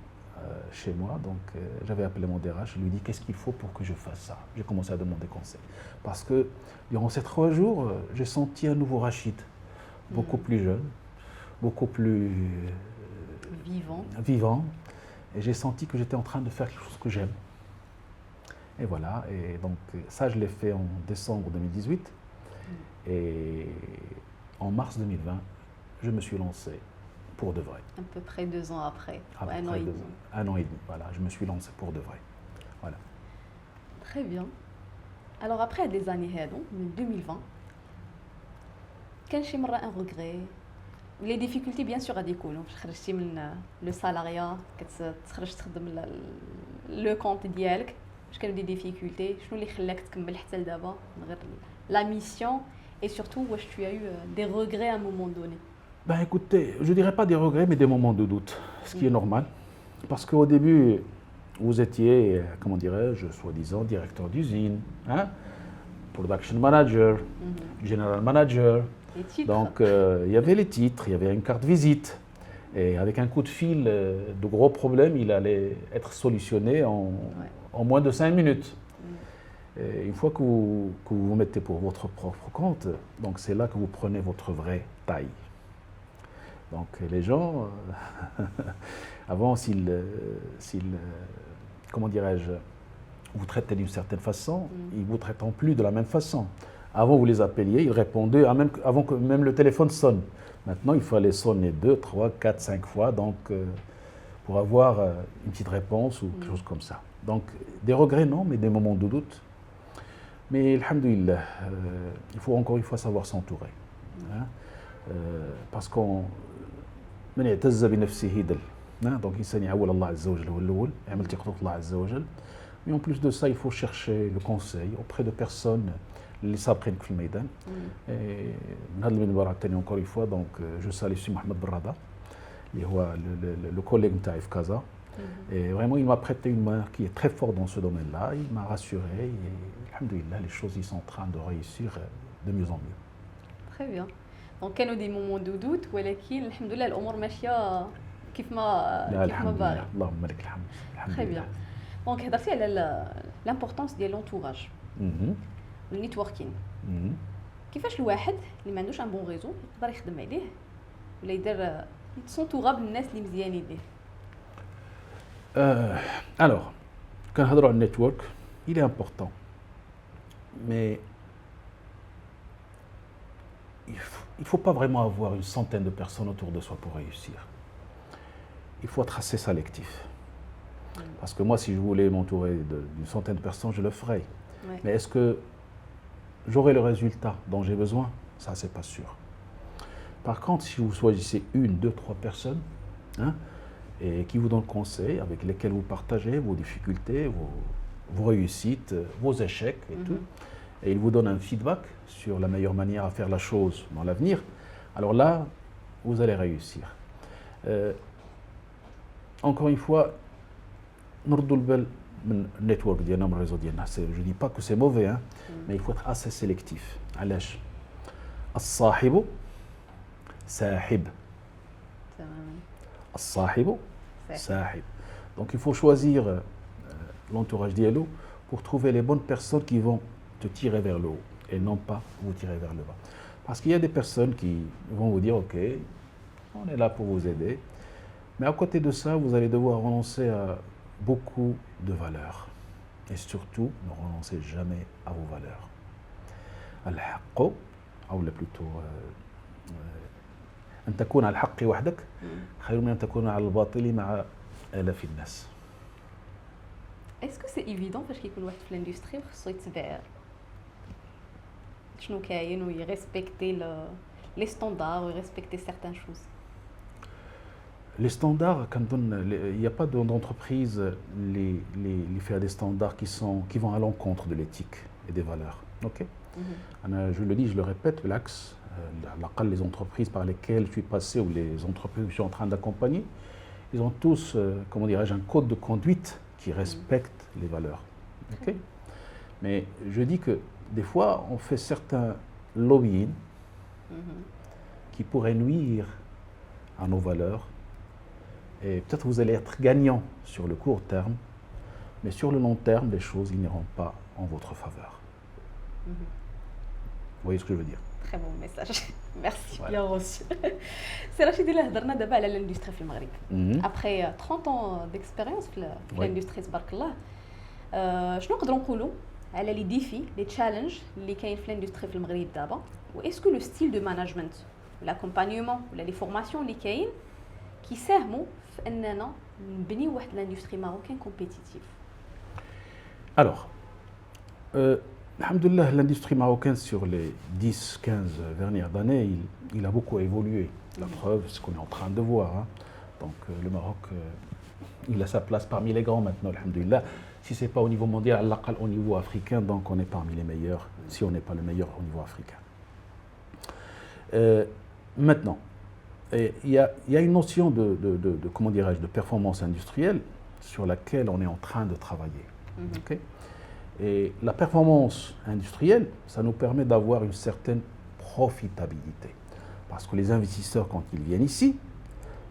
Speaker 1: chez moi, donc j'avais appelé mon DRH, je lui ai dit qu'est-ce qu'il faut pour que je fasse ça. J'ai commencé à demander conseil. Parce que durant ces 3 jours, j'ai senti un nouveau Rachid, beaucoup plus jeune, beaucoup plus vivant. Et j'ai senti que j'étais en train de faire quelque chose que j'aime. Et voilà, et donc ça je l'ai fait en décembre 2018. Et en mars 2020, je me suis lancé pour de vrai.
Speaker 2: À peu près 2 ans après,
Speaker 1: un an et demi. Un an et demi, voilà, je me suis lancé pour de vrai. Voilà.
Speaker 2: Très bien. Alors après des années, en 2020, quel مرة un regret? Les difficultés bien sûr غادي يكونوا باش خرجتي من لو سالاريا كتخرج تخدم لو كونت ديالك واش كانوا دي ديفيكولتي شنو اللي خلاك تكمل حتى لدابا من غير لا ميسيون et surtout واش tu as eu des regrets à un moment donné?
Speaker 1: Ben écoutez, je dirais pas des regrets mais des moments de doute, ce qui est normal parce qu'au début vous étiez comment dirais-je soi-disant directeur d'usine, hein, production manager, general manager. Donc, il y avait les titres, il y avait une carte visite. Et avec un coup de fil, de gros problèmes, il allait être solutionné en moins de 5 minutes. Et une fois que vous vous mettez pour votre propre compte, donc c'est là que vous prenez votre vraie taille. Donc, les gens, avant, comment dirais-je, vous traitaient d'une certaine façon, ils ne vous traitent plus de la même façon. Avant, vous les appeliez, ils répondaient avant que même le téléphone sonne. Maintenant, il fallait sonner 2, 3, 4, 5 fois donc, pour avoir une petite réponse ou quelque chose comme ça. Donc, des regrets, non, mais des moments de doute. Mais, alhamdoulilah, il faut encore une fois savoir s'entourer. Hein, parce qu'on... من يعتز بنفسه دل. Donc, il يعول الله عز وجل هو الأول، يعمل تقوى الله عز وجل. Mais en plus de ça, il faut chercher le conseil auprès de personnes اللي سابقين في الميدان. من هذا المنبر عاوتاني encore une fois, donc je salue M. Mohamed Berrada, اللي هو le collègue نتاعي في كازا. Et vraiment, il m'a prêté une main qui est très forte dans ce domaine-là. Il m'a rassuré et, alhamdoulilah, les choses ils sont en train de réussir de mieux en mieux.
Speaker 2: Très bien. Donc, كانوا des moments de doute ولكن الحمد لله الأمور ماشية كيف ما باغي.
Speaker 1: اللهم لك الحمد.
Speaker 2: Très bien. Donc, هضرتي على l'importance ديال l'entourage. النيتوركين. كيفاش الواحد اللي ما عندوش ان بون ريزو يقدر يخدم عليه ولا يدير يتسونطوغا بالناس اللي مزيانين ليه؟
Speaker 1: Alors, quand on parle de network, il est important. Mais il ne faut pas vraiment avoir une centaine de personnes autour de soi pour réussir. Il faut être assez sélectif. Parce que moi, si je voulais m'entourer d'une centaine de personnes, je le ferais. Ouais. Mais est-ce que j'aurai le résultat dont j'ai besoin? Ça, c'est pas sûr. Par contre, si vous choisissez 1, 2, 3 personnes, hein, et qui vous donnent conseil, avec lesquels vous partagez vos difficultés, vos réussites, vos échecs et tout, et ils vous donnent un feedback sur la meilleure manière à faire la chose dans l'avenir, alors là, vous allez réussir. Encore une fois, نردوا البال من النيتورك ديالنا من الريزو ديالنا. Je dis pas que c'est mauvais, hein, mais il faut être assez sélectif. علاش؟ الصاحب ساحب. الصاحب ساحب. Donc il faut choisir l'entourage dialo pour trouver les bonnes personnes qui vont te tirer vers le haut et non pas vous tirer vers le bas. Parce qu'il y a des personnes qui vont vous dire ok, on est là pour vous aider, mais à côté de ça, vous allez devoir renoncer à beaucoup de valeurs. Et surtout, ne renoncez jamais à vos valeurs. الحق أو plutôt أن تكون على الحق وحدك خير من أن تكون على الباطل مع آلاف الناس.
Speaker 2: Est-ce que c'est évident فاش كيكون واحد في الاندستري خصو يتبع شنو كاين ويريسبكتي لي ستاندار ويريسبكتي certaines choses?
Speaker 1: Les standards, il n'y a pas d'entreprise qui fait des standards qui vont à l'encontre de l'éthique et des valeurs. Okay? Je le dis, je le répète, l'axe, les entreprises par lesquelles je suis passé ou les entreprises que je suis en train d'accompagner, ils ont tous, comment dirais-je, un code de conduite qui respecte les valeurs. Okay? Mais je dis que des fois, on fait certains lobbying qui pourraient nuire à nos valeurs. Et peut-être vous allez être gagnant sur le court terme, mais sur le long terme, les choses n'iront pas en votre faveur. Vous voyez ce que je veux dire?
Speaker 2: Très bon message. Merci, bien reçu. C'est Rachid اللي هضرنا دابا على l'industrie في المغرب. Après 30 ans d'expérience في l'industrie تبارك الله. شنو نقدروا نقولوا على لي ديفي لي تشالنج اللي كاين في l'industrie في المغرب دابا؟ وإسكو لو ستيل دو مانجمنت l'accompagnement ولا لي فورماسيون اللي كاين كيساهموا في اننا نبنيو واحد لاندستري ماروكان كومبيتيتيف.
Speaker 1: Alors, alhamdoulilah, l'industrie marocaine sur les 10-15 dernières années, il a beaucoup évolué. La preuve, c'est ce qu'on est en train de voir. Hein. Donc le Maroc, il a sa place parmi les grands maintenant, alhamdoulilah. Si ce n'est pas au niveau mondial, au niveau africain, donc on est parmi les meilleurs, si on n'est pas le meilleur au niveau africain. Maintenant, il y a une notion comment dirais-je, de performance industrielle sur laquelle on est en train de travailler. Okay? Et la performance industrielle, ça nous permet d'avoir une certaine profitabilité. Parce que les investisseurs, quand ils viennent ici,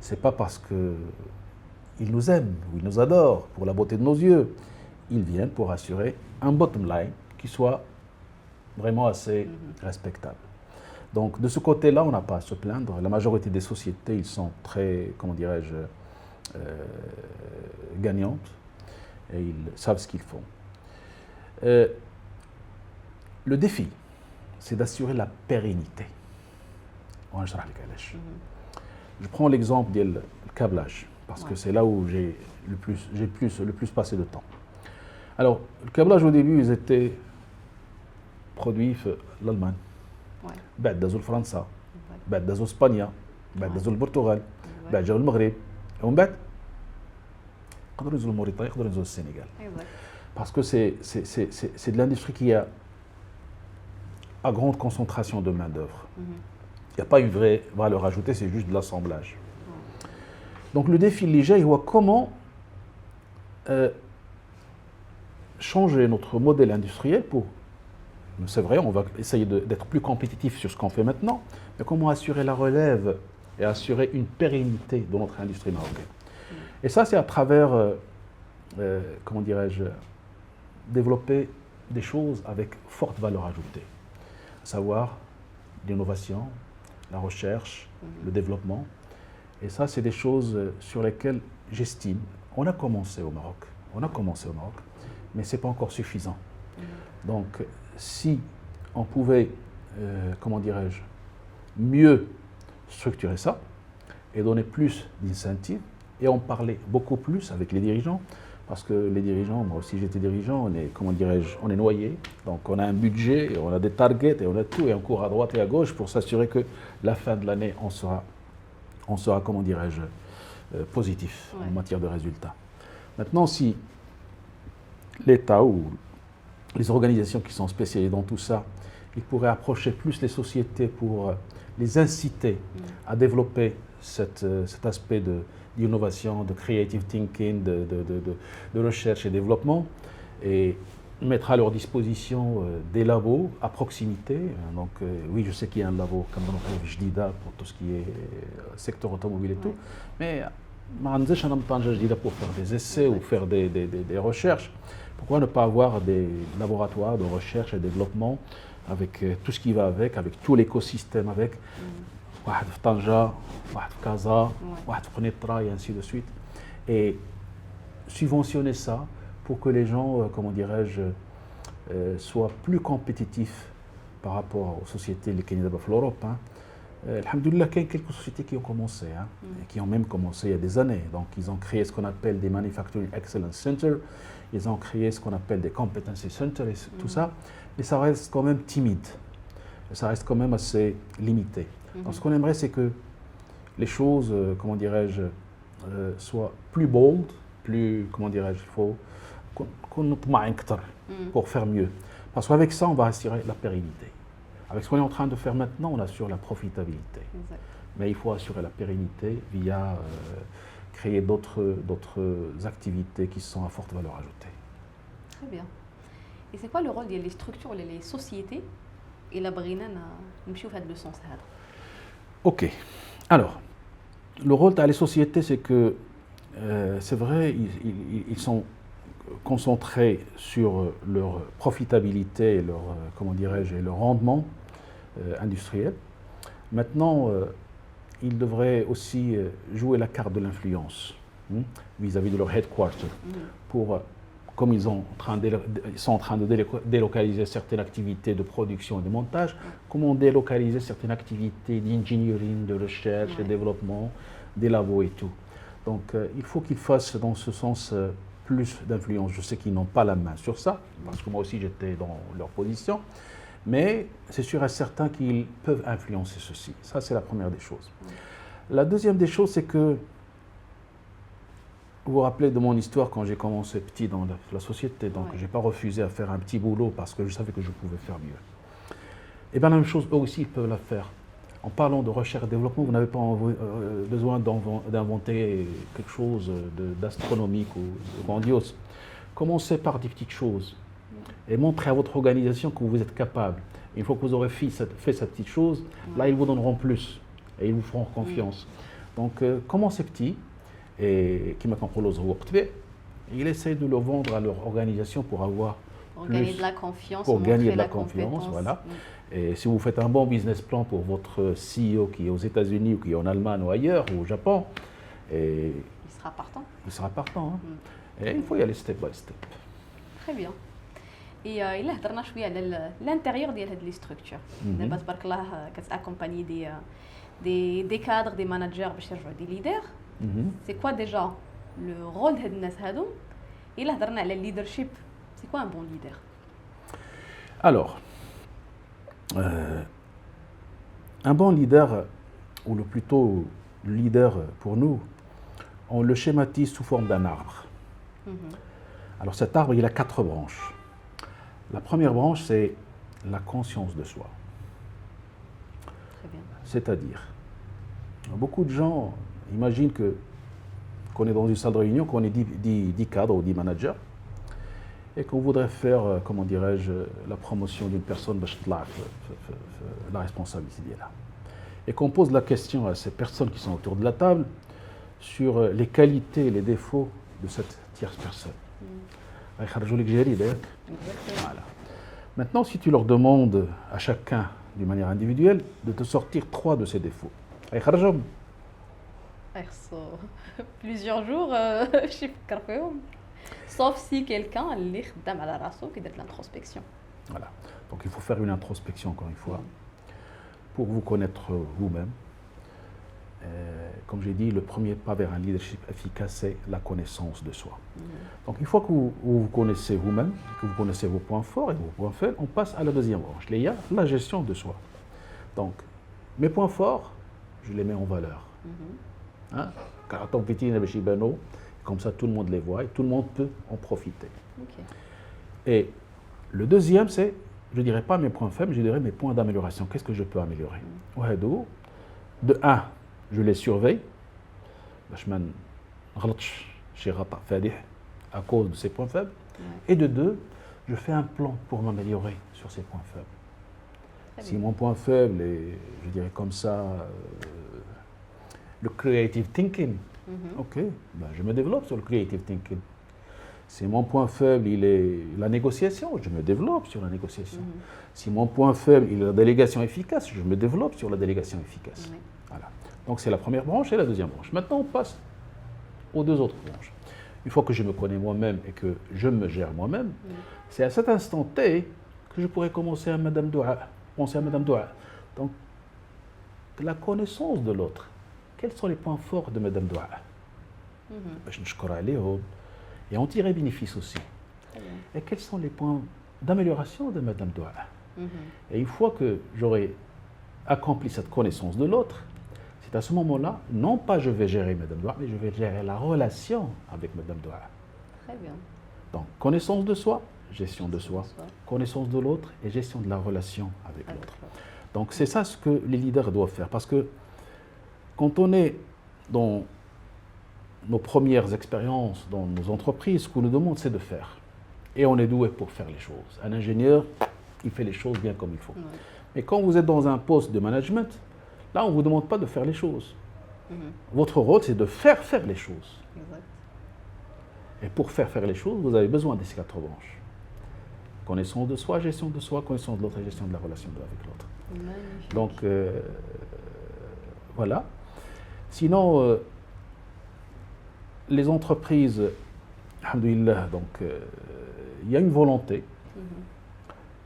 Speaker 1: ce n'est pas parce qu'ils nous aiment ou ils nous adorent pour la beauté de nos yeux. Ils viennent pour assurer un bottom line qui soit vraiment assez respectable. Donc de ce côté-là, on n'a pas à se plaindre. La majorité des sociétés, ils sont très, comment dirais-je, gagnantes et ils savent ce qu'ils font. Le défi c'est d'assurer la pérennité. Je prends l'exemple du câblage, parce que c'est là où j'ai le plus passé de temps. Alors, le câblage au début, ils étaient produits en Allemagne, بعد دازوا لفرنسا, بعد دازوا اسبانيا, بعد دازوا البرتغال, بعد جاوا المغرب, ومن بعد يقدروا ينزلوا موريتانيا, يقدروا ينزلوا السنغال. Parce que c'est de l'industrie qui a à grande concentration de main-d'œuvre. Il n'y a pas une vraie valeur ajoutée, c'est juste de l'assemblage. Donc le défi léger, il voit comment changer notre modèle industriel pour, c'est vrai, on va essayer d'être plus compétitif sur ce qu'on fait maintenant, mais comment assurer la relève et assurer une pérennité de notre industrie marocaine. Et ça, c'est à travers, comment dirais-je, développer des choses avec forte valeur ajoutée, à savoir l'innovation, la recherche, le développement. Et ça, c'est des choses sur lesquelles j'estime, on a commencé au Maroc, mais ce n'est pas encore suffisant. Donc, si on pouvait, comment dirais-je, mieux structurer ça et donner plus d'incentives et en parler beaucoup plus avec les dirigeants, parce que les dirigeants, moi aussi j'étais dirigeant, on est, comment dirais-je, on est noyé, donc on a un budget, on a des targets et on a tout et on court à droite et à gauche pour s'assurer que la fin de l'année on sera, comment dirais-je, positif en matière de résultats. Maintenant, si l'État ou les organisations qui sont spécialisées dans tout ça, ils pourraient approcher plus les sociétés pour les inciter à développer cet aspect d'innovation, de creative thinking, de recherche et développement, et mettre à leur disposition des labos à proximité. Donc oui, je sais qu'il y a un labo comme dans le Jdida pour tout ce qui est secteur automobile et tout, mais pour faire des essais ou faire des recherches. Pourquoi ne pas avoir des laboratoires de recherche et développement avec tout ce qui va avec tout l'écosystème avec, واحد في طنجة, واحد في كازا, واحد في قنيطرة, et ainsi de suite, et subventionner ça pour que les gens, comment dirais-je, soient plus compétitifs par rapport aux sociétés les Canadiens de l'Europe. Alhamdoulilah, il y a quelques sociétés qui ont commencé, et qui ont même commencé il y a des années. Donc, ils ont créé ce qu'on appelle des Manufacturing Excellence Centers, ils ont créé ce qu'on appelle des Competency Centers, et tout ça, mais ça reste quand même timide, ça reste quand même assez limité. Donc, ce qu'on aimerait, c'est que les choses, comment dirais-je, soient plus bold, plus, comment dirais-je, il faut qu'on pour faire mieux. Parce qu'avec ça, on va assurer la pérennité. Avec ce qu'on est en train de faire maintenant, on assure la profitabilité. Exact. Mais il faut assurer la pérennité via créer d'autres activités qui sont à forte valeur ajoutée.
Speaker 2: Très bien. Et c'est quoi le rôle des structures, les sociétés et la brina nous fait le sens.
Speaker 1: Ok. Alors, le rôle des sociétés, c'est que c'est vrai, ils sont concentrés sur leur profitabilité et leur, comment dirais-je, et leur rendement industriel. Maintenant, ils devraient aussi jouer la carte de l'influence vis-à-vis de leur headquarter pour, comme ils sont en train de délocaliser certaines activités de production et de montage, comment délocaliser certaines activités d'engineering, de recherche et développement, des labos et tout. Donc, il faut qu'ils fassent dans ce sens plus d'influence. Je sais qu'ils n'ont pas la main sur ça, parce que moi aussi j'étais dans leur position, mais c'est sûr et certain qu'ils peuvent influencer ceci. Ça, c'est la première des choses. La deuxième des choses, c'est que, vous vous rappelez de mon histoire quand j'ai commencé petit dans la société, donc je n'ai pas refusé à faire un petit boulot parce que je savais que je pouvais faire mieux. Et bien la même chose, eux aussi, ils peuvent la faire. En parlant de recherche et développement, vous n'avez pas besoin d'inventer quelque chose d'astronomique ou de grandiose. Commencez par des petites choses et montrez à votre organisation que vous êtes capable. Une fois que vous aurez fait cette petite chose, là, ils vous donneront plus et ils vous feront confiance. Donc, commencez petit et qui m'a compris il essaie de le vendre à leur organisation pour avoir
Speaker 2: gagner de la confiance,
Speaker 1: pour gagner de la confiance, voilà. Et si vous faites un bon business plan pour votre CEO qui est aux États-Unis ou qui est en Allemagne ou ailleurs ou au Japon, et
Speaker 2: il sera partant.
Speaker 1: Il sera partant. Et il faut y aller step by step.
Speaker 2: Très bien. Et il هضرنا شويه على l'intérieur ديال هاد لي ستركتور دابا تبارك الله كتاكومباني des cadres des managers باش يرجعوا des leaders. C'est quoi déjà le rôle de هاد الناس هادو؟ الا هضرنا على leadership, c'est quoi un bon leader?
Speaker 1: Alors, un bon leader, ou plutôt leader pour nous, on le schématise sous forme d'un arbre. Alors cet arbre, il a 4 branches. La première branche, c'est la conscience de soi.
Speaker 2: Très bien.
Speaker 1: C'est-à-dire, beaucoup de gens imaginent qu'on est dans une salle de réunion, qu'on est 10 cadres ou 10 managers, et qu'on voudrait faire, comment dirais-je, la promotion d'une personne, la responsabilité là. Et qu'on pose la question à ces personnes qui sont autour de la table sur les qualités et les défauts de cette tierce personne. Voilà. Maintenant, si tu leur demandes à chacun, d'une manière individuelle, de te sortir 3 de ces défauts.
Speaker 2: Plusieurs jours, sauf si quelqu'un اللي خدام على راسو كيدير l'introspection.
Speaker 1: Voilà. Donc il faut faire une introspection, encore une fois, pour vous connaître vous-même. Comme j'ai dit, le premier pas vers un leadership efficace, c'est la connaissance de soi. Donc une fois que vous connaissez vous-même, que vous connaissez vos points forts et vos points faibles, on passe à la deuxième branche, la gestion de soi. Donc mes points forts, je les mets en valeur. Hein? Comme ça tout le monde les voit et tout le monde peut en profiter. Et le deuxième, c'est, je ne dirais pas mes points faibles, je dirais mes points d'amélioration. Qu'est-ce que je peux améliorer? De 1, je les surveille, à cause de ces points faibles. Et de 2, je fais un plan pour m'améliorer sur ces points faibles. Si mon point faible est, je dirais comme ça, le creative thinking, ok, ben je me développe sur le creative thinking. Si mon point faible, il est la négociation, je me développe sur la négociation. Si mon point faible, il est la délégation efficace, je me développe sur la délégation efficace. Voilà. Donc c'est la première branche et la deuxième branche. Maintenant, on passe aux 2 autres branches. Une fois que je me connais moi-même et que je me gère moi-même, c'est à cet instant T que je pourrais commencer à penser à Madame Doua. Donc, la connaissance de l'autre. Quels sont les points forts de Madame Doua? Et en tirer bénéfice aussi. Et quels sont les points d'amélioration de Madame Doua? Et une fois que j'aurai accompli cette connaissance de l'autre, c'est à ce moment-là, non pas je vais gérer Madame Doua, mais je vais gérer la relation avec Madame Doua.
Speaker 2: Très bien.
Speaker 1: Donc, connaissance de soi, gestion de soi, connaissance de l'autre et gestion de la relation avec l'autre. Donc, c'est ça ce que les leaders doivent faire. Parce que quand on est dans nos premières expériences, dans nos entreprises, ce qu'on nous demande, c'est de faire. Et on est doué pour faire les choses. Un ingénieur, il fait les choses bien comme il faut. Mais quand vous êtes dans un poste de management, là, on ne vous demande pas de faire les choses. Votre rôle, c'est de faire les choses. Et pour faire les choses, vous avez besoin de ces 4 branches. Connaissance de soi, gestion de soi, connaissance de l'autre et gestion de la relation avec l'autre. Donc, voilà. Sinon, les entreprises, alhamdoulilah, donc il y a une volonté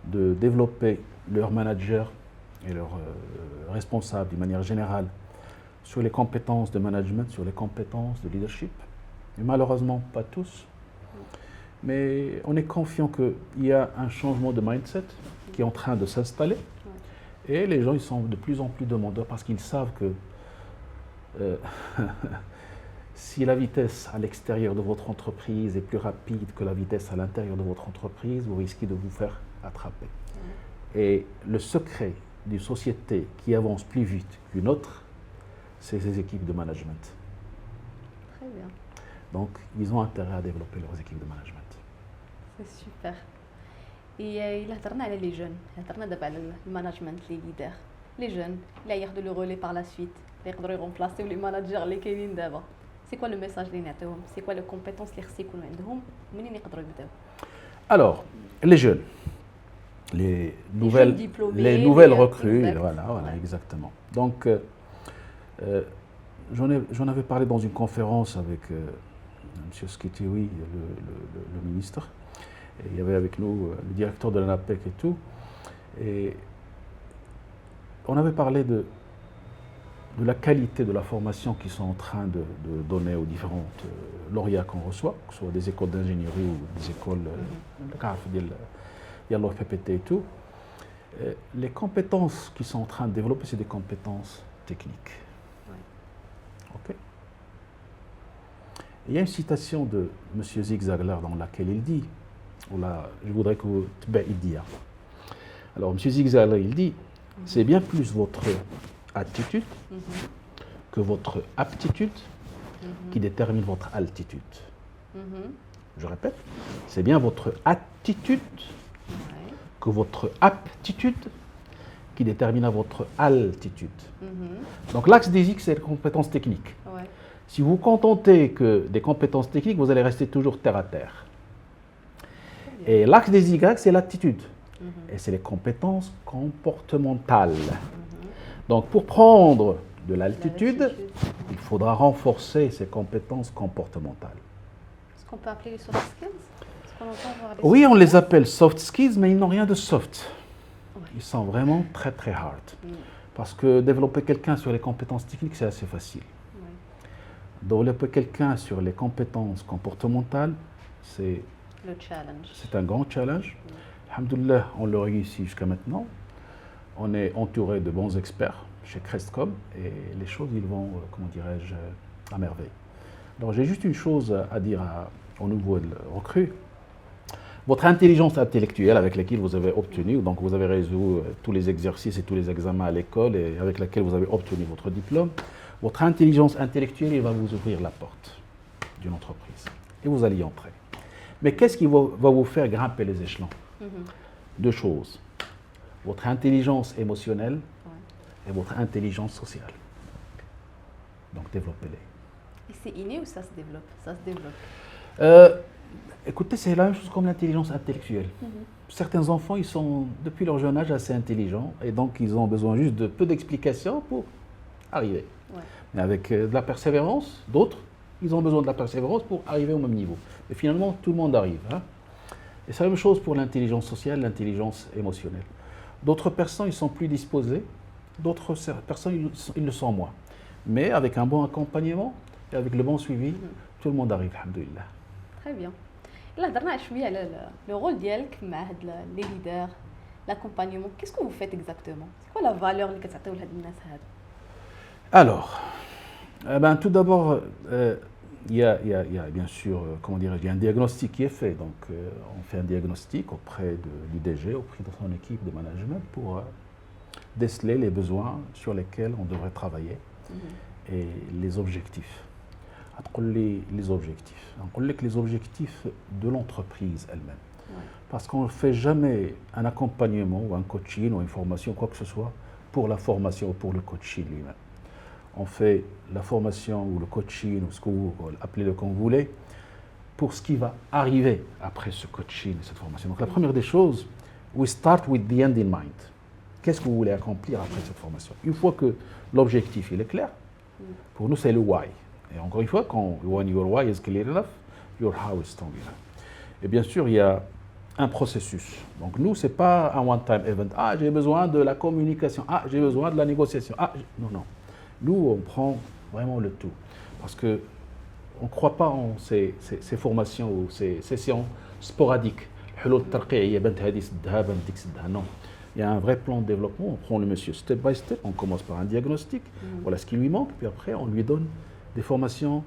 Speaker 1: de développer leurs managers et leurs responsables d'une manière générale sur les compétences de management, sur les compétences de leadership. Et malheureusement, pas tous. Mais on est confiant qu'il y a un changement de mindset qui est en train de s'installer. Et les gens, ils sont de plus en plus demandeurs parce qu'ils savent que si la vitesse à l'extérieur de votre entreprise est plus rapide que la vitesse à l'intérieur de votre entreprise, vous risquez de vous faire attraper. Et le secret d'une société qui avance plus vite qu'une autre, c'est ses équipes de management.
Speaker 2: Très bien.
Speaker 1: Donc, ils ont intérêt à développer leurs équipes de management.
Speaker 2: C'est super. Et il هضرنا على les jeunes, هضرنا دابا على المانجمنت لي ليدر. Les jeunes, اللي ياخذوا le relais par la suite, اللي يقدروا يغومبلاسيو لي ماناجر اللي كاينين دابا. C'est quoi le message اللي نعطيوهم؟ C'est quoi les compétences اللي خص يكونوا عندهم؟ ومنين يقدروا يبداو؟
Speaker 1: Alors, les jeunes, les nouvelles recrues, voilà, exactement. Donc, j'en avais parlé dans une conférence avec M. Skitewi, le ministre, Et il y avait avec nous le directeur de l'ANAPEC et tout. Et on avait parlé de la qualité de la formation qu'ils sont en train de donner aux différentes lauréats qu'on reçoit, que ce soit des écoles d'ingénierie ou des écoles de l'OFPPT et tout. Les compétences qu'ils sont en train de développer, c'est des compétences techniques. Okay. Il y a une citation de M. Zig Ziglar dans laquelle il dit, je voudrais que vous dites. Alors, M. Zig Ziglar, il dit, c'est bien plus votre attitude que votre aptitude qui détermine votre altitude. Je répète, c'est bien votre attitude que votre aptitude qui détermine votre altitude. Donc l'axe des X, c'est les compétences techniques. Si vous vous contentez que des compétences techniques, vous allez rester toujours terre à terre. Et l'axe des Y, c'est l'attitude. Et c'est les compétences comportementales. Donc pour prendre de l'altitude, il faudra renforcer ces compétences comportementales.
Speaker 2: Est-ce qu'on peut appeler les soft skills?
Speaker 1: Oui, on les appelle soft skills, mais ils n'ont rien de soft. Ils sont vraiment très très hard. Parce que développer quelqu'un sur les compétences techniques, c'est assez facile. Développer quelqu'un sur les compétences comportementales, c'est un grand challenge. Alhamdoulilah, on l'a réussi jusqu'à maintenant. On est entouré de bons experts chez Crestcom et les choses, ils vont, comment dirais-je, à merveille. Alors j'ai juste une chose à dire aux nouveaux recrues. Votre intelligence intellectuelle avec laquelle vous avez obtenu, donc vous avez résolu tous les exercices et tous les examens à l'école et avec laquelle vous avez obtenu votre diplôme, votre intelligence intellectuelle elle va vous ouvrir la porte d'une entreprise et vous allez y entrer. Mais qu'est-ce qui va vous faire grimper les échelons? Deux choses. Votre intelligence émotionnelle et votre intelligence sociale. Donc développez-les.
Speaker 2: Et c'est inné ou ça se développe? Ça se développe.
Speaker 1: Écoutez, c'est la même chose comme l'intelligence intellectuelle. Certains enfants, ils sont depuis leur jeune âge assez intelligents et donc ils ont besoin juste de peu d'explications pour arriver. Mais avec de la persévérance, d'autres, ils ont besoin de la persévérance pour arriver au même niveau. Mais finalement, tout le monde arrive. Et c'est la même chose pour l'intelligence sociale, l'intelligence émotionnelle. D'autres personnes, ils sont plus disposés, d'autres personnes, ils le sont moins. Mais avec un bon accompagnement et avec le bon suivi, tout le monde arrive, alhamdoulilah.
Speaker 2: Très bien. Là, هضرنا شويه على le rôle ديالك مع les leaders, l'accompagnement. Qu'est-ce que vous faites exactement? C'est quoi la valeur اللي كتعطيو لهاد الناس هادو?
Speaker 1: Alors, tout d'abord, il y a bien sûr, comment dirais-je, il y a un diagnostic qui est fait. Donc, on fait un diagnostic auprès du DG, auprès de son équipe de management pour déceler les besoins sur lesquels on devrait travailler et les objectifs. Les objectifs. Les objectifs de l'entreprise elle-même. Parce qu'on ne fait jamais un accompagnement ou un coaching ou une formation, quoi que ce soit, pour la formation ou pour le coaching lui-même. On fait la formation ou le coaching ou ce que vous appelez-le comme vous voulez, pour ce qui va arriver après ce coaching et cette formation. Donc la première des choses, we start with the end in mind. Qu'est-ce que vous voulez accomplir après cette formation? Une fois que l'objectif il est clair, pour nous c'est le why. Et encore une fois, when your why is clear enough, your how is strong enough. Et bien sûr, il y a un processus. Donc nous, ce n'est pas un one-time event. Ah, j'ai besoin de la communication. Ah, j'ai besoin de la négociation. Ah, non. Nous, on prend vraiment le tout. Parce qu'on ne croit pas en ces formations ou ces sessions sporadiques. Non. Il y a un vrai plan de développement. On prend le monsieur step by step. On commence par un diagnostic. Voilà ce qui lui manque. Puis après, on lui donne des formations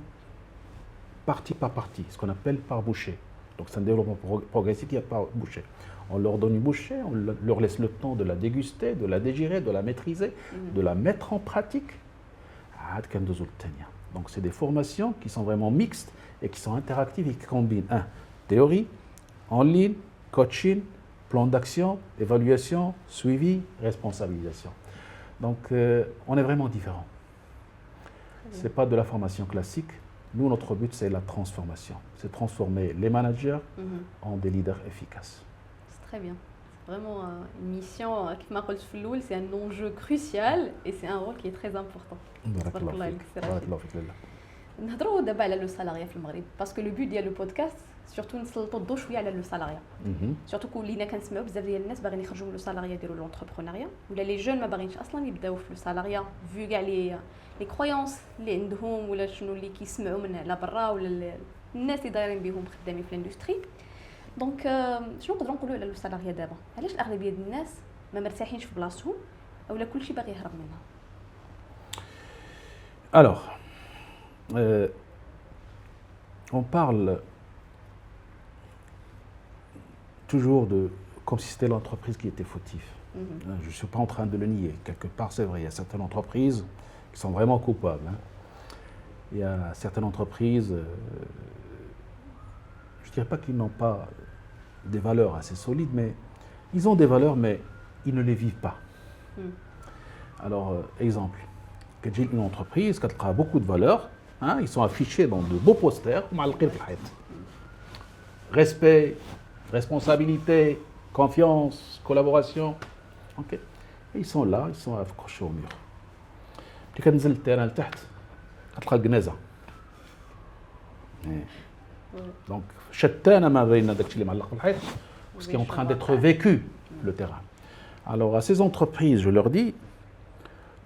Speaker 1: partie par partie, ce qu'on appelle par bouchée. Donc c'est un développement progressif qui est par bouchée. On leur donne une bouchée, on leur laisse le temps de la déguster, de la digérer, de la maîtriser, de la mettre en pratique. Donc c'est des formations qui sont vraiment mixtes et qui sont interactives et qui combinent théorie, en ligne, coaching, plan d'action, évaluation, suivi, responsabilisation. Donc on est vraiment différents. Ce n'est pas de la formation classique. Nous, notre but, c'est la transformation. C'est transformer les managers en des leaders efficaces.
Speaker 2: C'est très bien. C'est vraiment une mission, c'est un enjeu crucial et c'est un rôle qui est très important.
Speaker 1: Barakallah fik.
Speaker 2: نهضروا دابا على لو سالاريا في المغرب باسكو لو بوت ديال لو بودكاست سورتو نسلطوا الضوء شويه على لو سالاريا سورتو كولينا كنسمعوا بزاف ديال الناس باغيين يخرجوا من لو سالاريا يديروا لونتربرونيا ولا لي جون ما باغينش اصلا يبداو في لو سالاريا فيو كاع لي كرويونس اللي عندهم ولا شنو اللي كيسمعوا من على برا ولا الناس اللي دايرين بهم خدامين في الاندستري دونك شنو نقدروا نقولوا على لو سالاريا دابا علاش الاغلبيه ديال الناس ما مرتاحينش في بلاصتهم اولا كلشي باغي يهرب منها
Speaker 1: Alors, on parle toujours de comme si c'était l'entreprise qui était fautive. Je ne suis pas en train de le nier. Quelque part, c'est vrai, il y a certaines entreprises qui sont vraiment coupables. Il y a certaines entreprises, je ne dirais pas qu'ils n'ont pas des valeurs assez solides, mais ils ont des valeurs, mais ils ne les vivent pas. Alors, exemple, quand j'ai une entreprise qui a beaucoup de valeurs, ils sont affichés dans de beaux posters, respect, responsabilité, confiance, collaboration. Okay. Et ils sont là, ils sont accrochés au mur. Puis quand tu es à terre, tu as le gnaza. Donc, chacun a ce qui est en train d'être vécu, le terrain. Alors, à ces entreprises, je leur dis,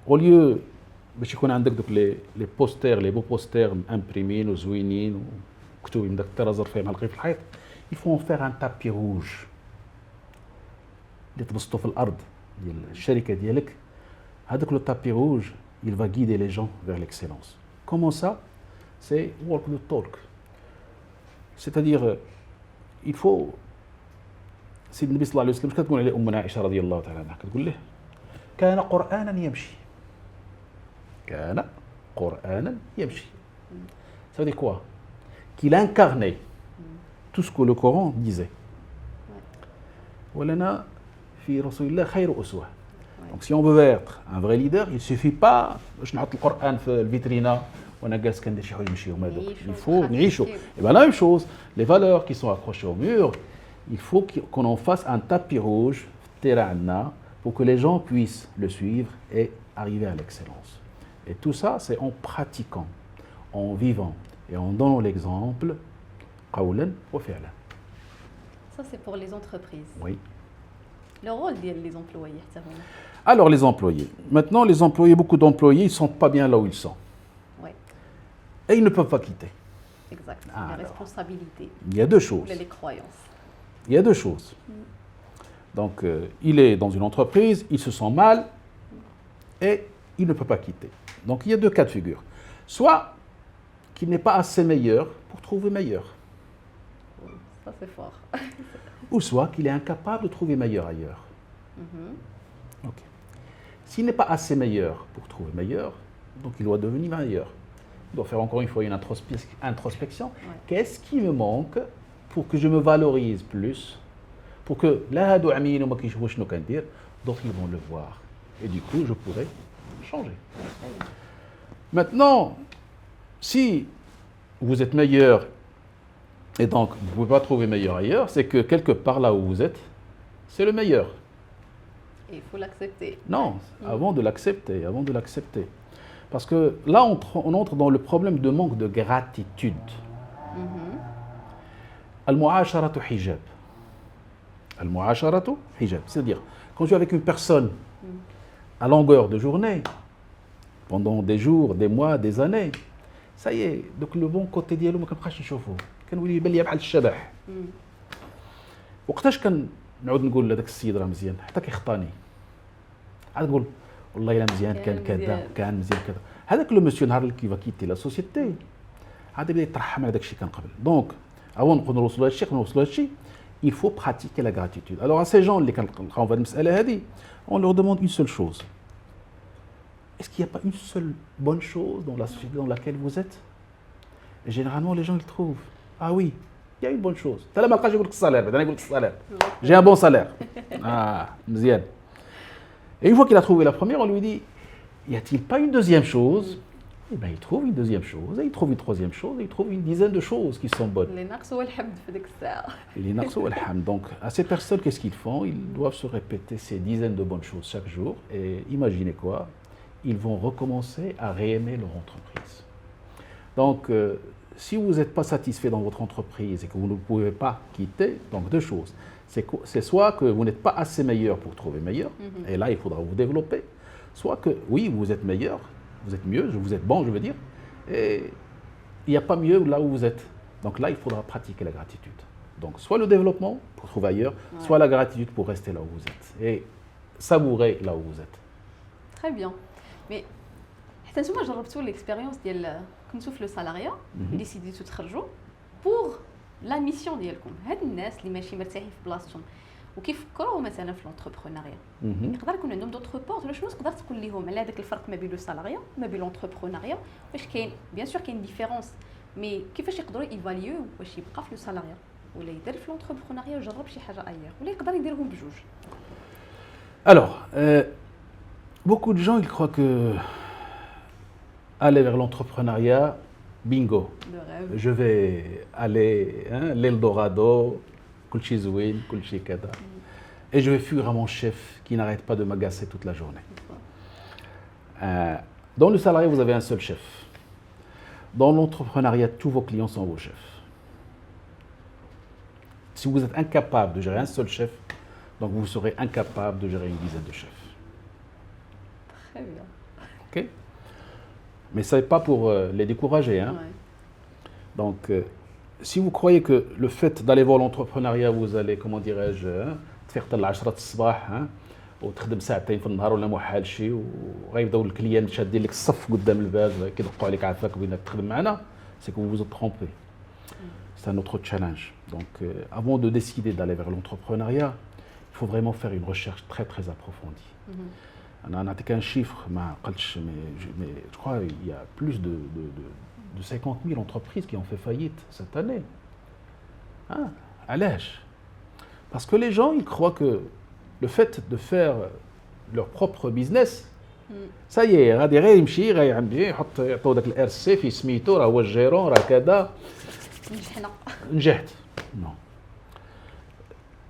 Speaker 1: au lieu باش يكون عندك دوك لي بوستر لي بو بوستر امبريمين وزوينين ومكتوبين داك الطرازر فيه معلقين في الحيط يفون فيغ ان تابي روج اللي تبسطو في الارض ديال الشركه ديالك هذاك لو تابي روج il va guider les gens vers l'excellence. Comment ça? C'est walk the talk. C'est-à-dire il faut سيدنا النبي صلى الله عليه وسلم كتقول عليه امنا عائشه رضي الله تعالى عنها كتقول له كان قرانا يمشي كان قرانا يمشي. Ça veut dire quoi? Qu'il incarnait tout ce que le Coran disait. ولنا في رسول الله خير أسوة. Donc si on veut être un vrai leader, il ne suffit pas باش نحط القرآن في الفيترينا وانا جالس كندير شي حوايج نمشيهم هذوك. Il faut نعيشوا. Et bien la même chose, les valeurs qui sont accrochées au mur, il faut qu'on en fasse un tapis rouge في التيران عندنا pour que les gens puissent le suivre et arriver à l'excellence. Et tout ça, c'est en pratiquant, en vivant et en donnant l'exemple. قولا وفعلا.
Speaker 2: Ça, c'est pour les entreprises.
Speaker 1: Oui.
Speaker 2: Le rôle des employés.
Speaker 1: Alors, les employés. Maintenant, les employés, beaucoup d'employés, ils ne sont pas bien là où ils sont.
Speaker 2: Oui.
Speaker 1: Et ils ne peuvent pas quitter.
Speaker 2: Exact. Les responsabilités.
Speaker 1: Il y a deux choses.
Speaker 2: Les croyances.
Speaker 1: Il y a deux choses. Donc, il est dans une entreprise, il se sent mal et il ne peut pas quitter. Donc il y a deux cas de figure. Soit qu'il n'est pas assez meilleur pour trouver meilleur.
Speaker 2: Ça c'est fort.
Speaker 1: Ou soit qu'il est incapable de trouver meilleur ailleurs. Okay. S'il n'est pas assez meilleur pour trouver meilleur, donc il doit devenir meilleur. Il doit faire encore une fois une introspection. Ouais. Qu'est-ce qui me manque pour que je me valorise plus, pour que d'autres ils vont le voir. Et du coup, je pourrais changer. Maintenant, si vous êtes meilleur et donc vous ne pouvez pas trouver meilleur ailleurs, c'est que quelque part là où vous êtes, c'est le meilleur.
Speaker 2: Et il faut l'accepter.
Speaker 1: Non, avant de l'accepter. Parce que là, on entre dans le problème de manque de gratitude. Al-mu'asharatu hijab. Al-mu'asharatu hijab. C'est-à-dire, quand tu es avec une personne à longueur de journée, pendant des jours, des mois, des années, ça y est, donc le bon côté ديالو ما كنبقاش نشوفه كنولي يبان لي بحال الشبح. وقتاش كنعاود نقول لهذاك السيد راه مزيان حتى كيخطاني عاد نقول والله الا مزيان كان كذا كان مزيان كذا هذاك لو مسيو نهار اللي كيفا كيتي لا سوسيتي عاد يبدا يترحم على داك الشيء كان قبل. دونك avant نقدروا نوصلوا لهذا الشيء il faut pratiquer la gratitude. Alors à ces gens اللي كنلقاو في هذه المساله هذه on leur demande une seule chose. Est-ce qu'il n'y a pas une seule bonne chose dans la société dans laquelle vous êtes? Et généralement, les gens ils trouvent. Ah oui, il y a une bonne chose. T'as la marque, je vous salaire. J'ai un bon salaire. Ah, mzian. Et une fois qu'il a trouvé la première, on lui dit, y a-t-il pas une deuxième chose? Eh bien, il trouve une deuxième chose, et il trouve une troisième chose, et il trouve une dizaine de choses qui sont bonnes. Les naqs wal hamd. Donc, à ces personnes, qu'est-ce qu'ils font? Ils doivent se répéter ces dizaines de bonnes choses chaque jour. Et imaginez quoi? Ils vont recommencer à réaimer leur entreprise. Donc, si vous n'êtes pas satisfait dans votre entreprise et que vous ne pouvez pas quitter, donc deux choses. C'est soit que vous n'êtes pas assez meilleur pour trouver meilleur, et là il faudra vous développer, soit que oui, vous êtes meilleur, vous êtes mieux, vous êtes bon, je veux dire, et il n'y a pas mieux là où vous êtes. Donc là, il faudra pratiquer la gratitude. Donc soit le développement pour trouver ailleurs, soit la gratitude pour rester là où vous êtes, et savourer là où vous êtes.
Speaker 2: Très bien. Mais حتى نتوما جربتوا l'expérience ديال كنتو في لو سالاريا اللي ديسيديتو تخرجوا بور لا ميسيون ديالكم. هاد الناس اللي ماشي مرتاحين في بلاصتهم وكيفكروا مثلا في لونتربرونيا يقدر يكون عندهم دوطخ بورت ولا شنو تقدر تقول لهم على هذاك الفرق ما بين لو سالاريا وما بين لونتربرونيا واش كاين بيان سور كاين ديفيرونس مي كيفاش يقدروا ايفاليو واش يبقى في لو سالاريا ولا يدير في لونتربرونيا ويجرب شي حاجه اير ولا يقدر يديرهم بجوج.
Speaker 1: Alors, beaucoup de gens ils croient que aller vers l'entrepreneuriat, bingo. Je vais aller, hein, l'Eldorado, kulchi zouin, kulchi kada. Et je vais fuir à mon chef qui n'arrête pas de m'agacer toute la journée. Dans le salarié, vous avez un seul chef. Dans l'entrepreneuriat, tous vos clients sont vos chefs. Si vous êtes incapable de gérer un seul chef, donc vous serez incapable de gérer une dizaine de chefs.
Speaker 2: Très bien.
Speaker 1: Ok? Mais ce n'est pas pour les décourager. Hein?
Speaker 2: Ouais.
Speaker 1: Donc, si vous croyez que le fait d'aller voir l'entrepreneuriat, vous allez, comment dirais-je, تفيق 10 الصباح وتخدم ساعتين في النهار ولا ما حال شي وغيبداو الكليان شادين لك الصف قدام الباب كيدقوا عليك عافاك بينك تخدم معنا, c'est que vous vous êtes trompé. C'est un autre challenge. Donc, avant de décider d'aller vers l'entrepreneuriat, il faut vraiment faire une recherche très très approfondie. On a un chiffre, mais je crois qu'il y a plus de 50 000 entreprises qui ont fait faillite cette année. Hein? À l'âge. Parce que les gens, ils croient que le fait de faire leur propre business, ça y est, غادي غير يمشي غيعمل يحط يعطوا داك الار سي في سميتو راه هو الجيرون راه كذا نجحت. Non.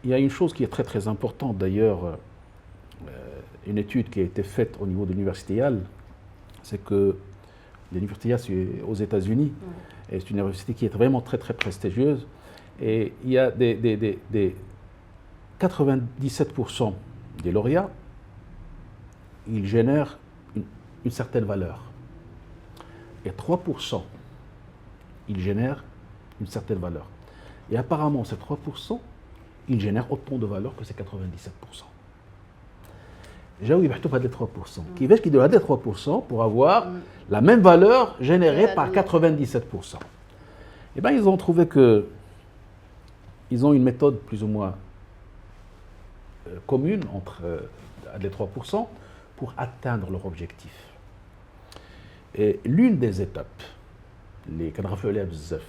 Speaker 1: Il y a une chose qui est très très importante d'ailleurs, une étude qui a été faite au niveau de l'université Yale, c'est que l'université Yale c'est aux États-Unis et c'est une université qui est vraiment très très prestigieuse et il y a des 97% des lauréats, ils génèrent une certaine valeur et 3% ils génèrent une certaine valeur. Et apparemment, ces 3%, ils génèrent autant de valeur que ces 97%. جاو يبحثوا بهاد 3%. كيفاش كيديروا هاد 3% pour avoir la même valeur générée par 97%. Eh bien, ils ont trouvé que ils ont une méthode plus ou moins commune entre les 3% pour atteindre leur objectif. Et l'une des étapes, les كنغفلوا عليها بزاف.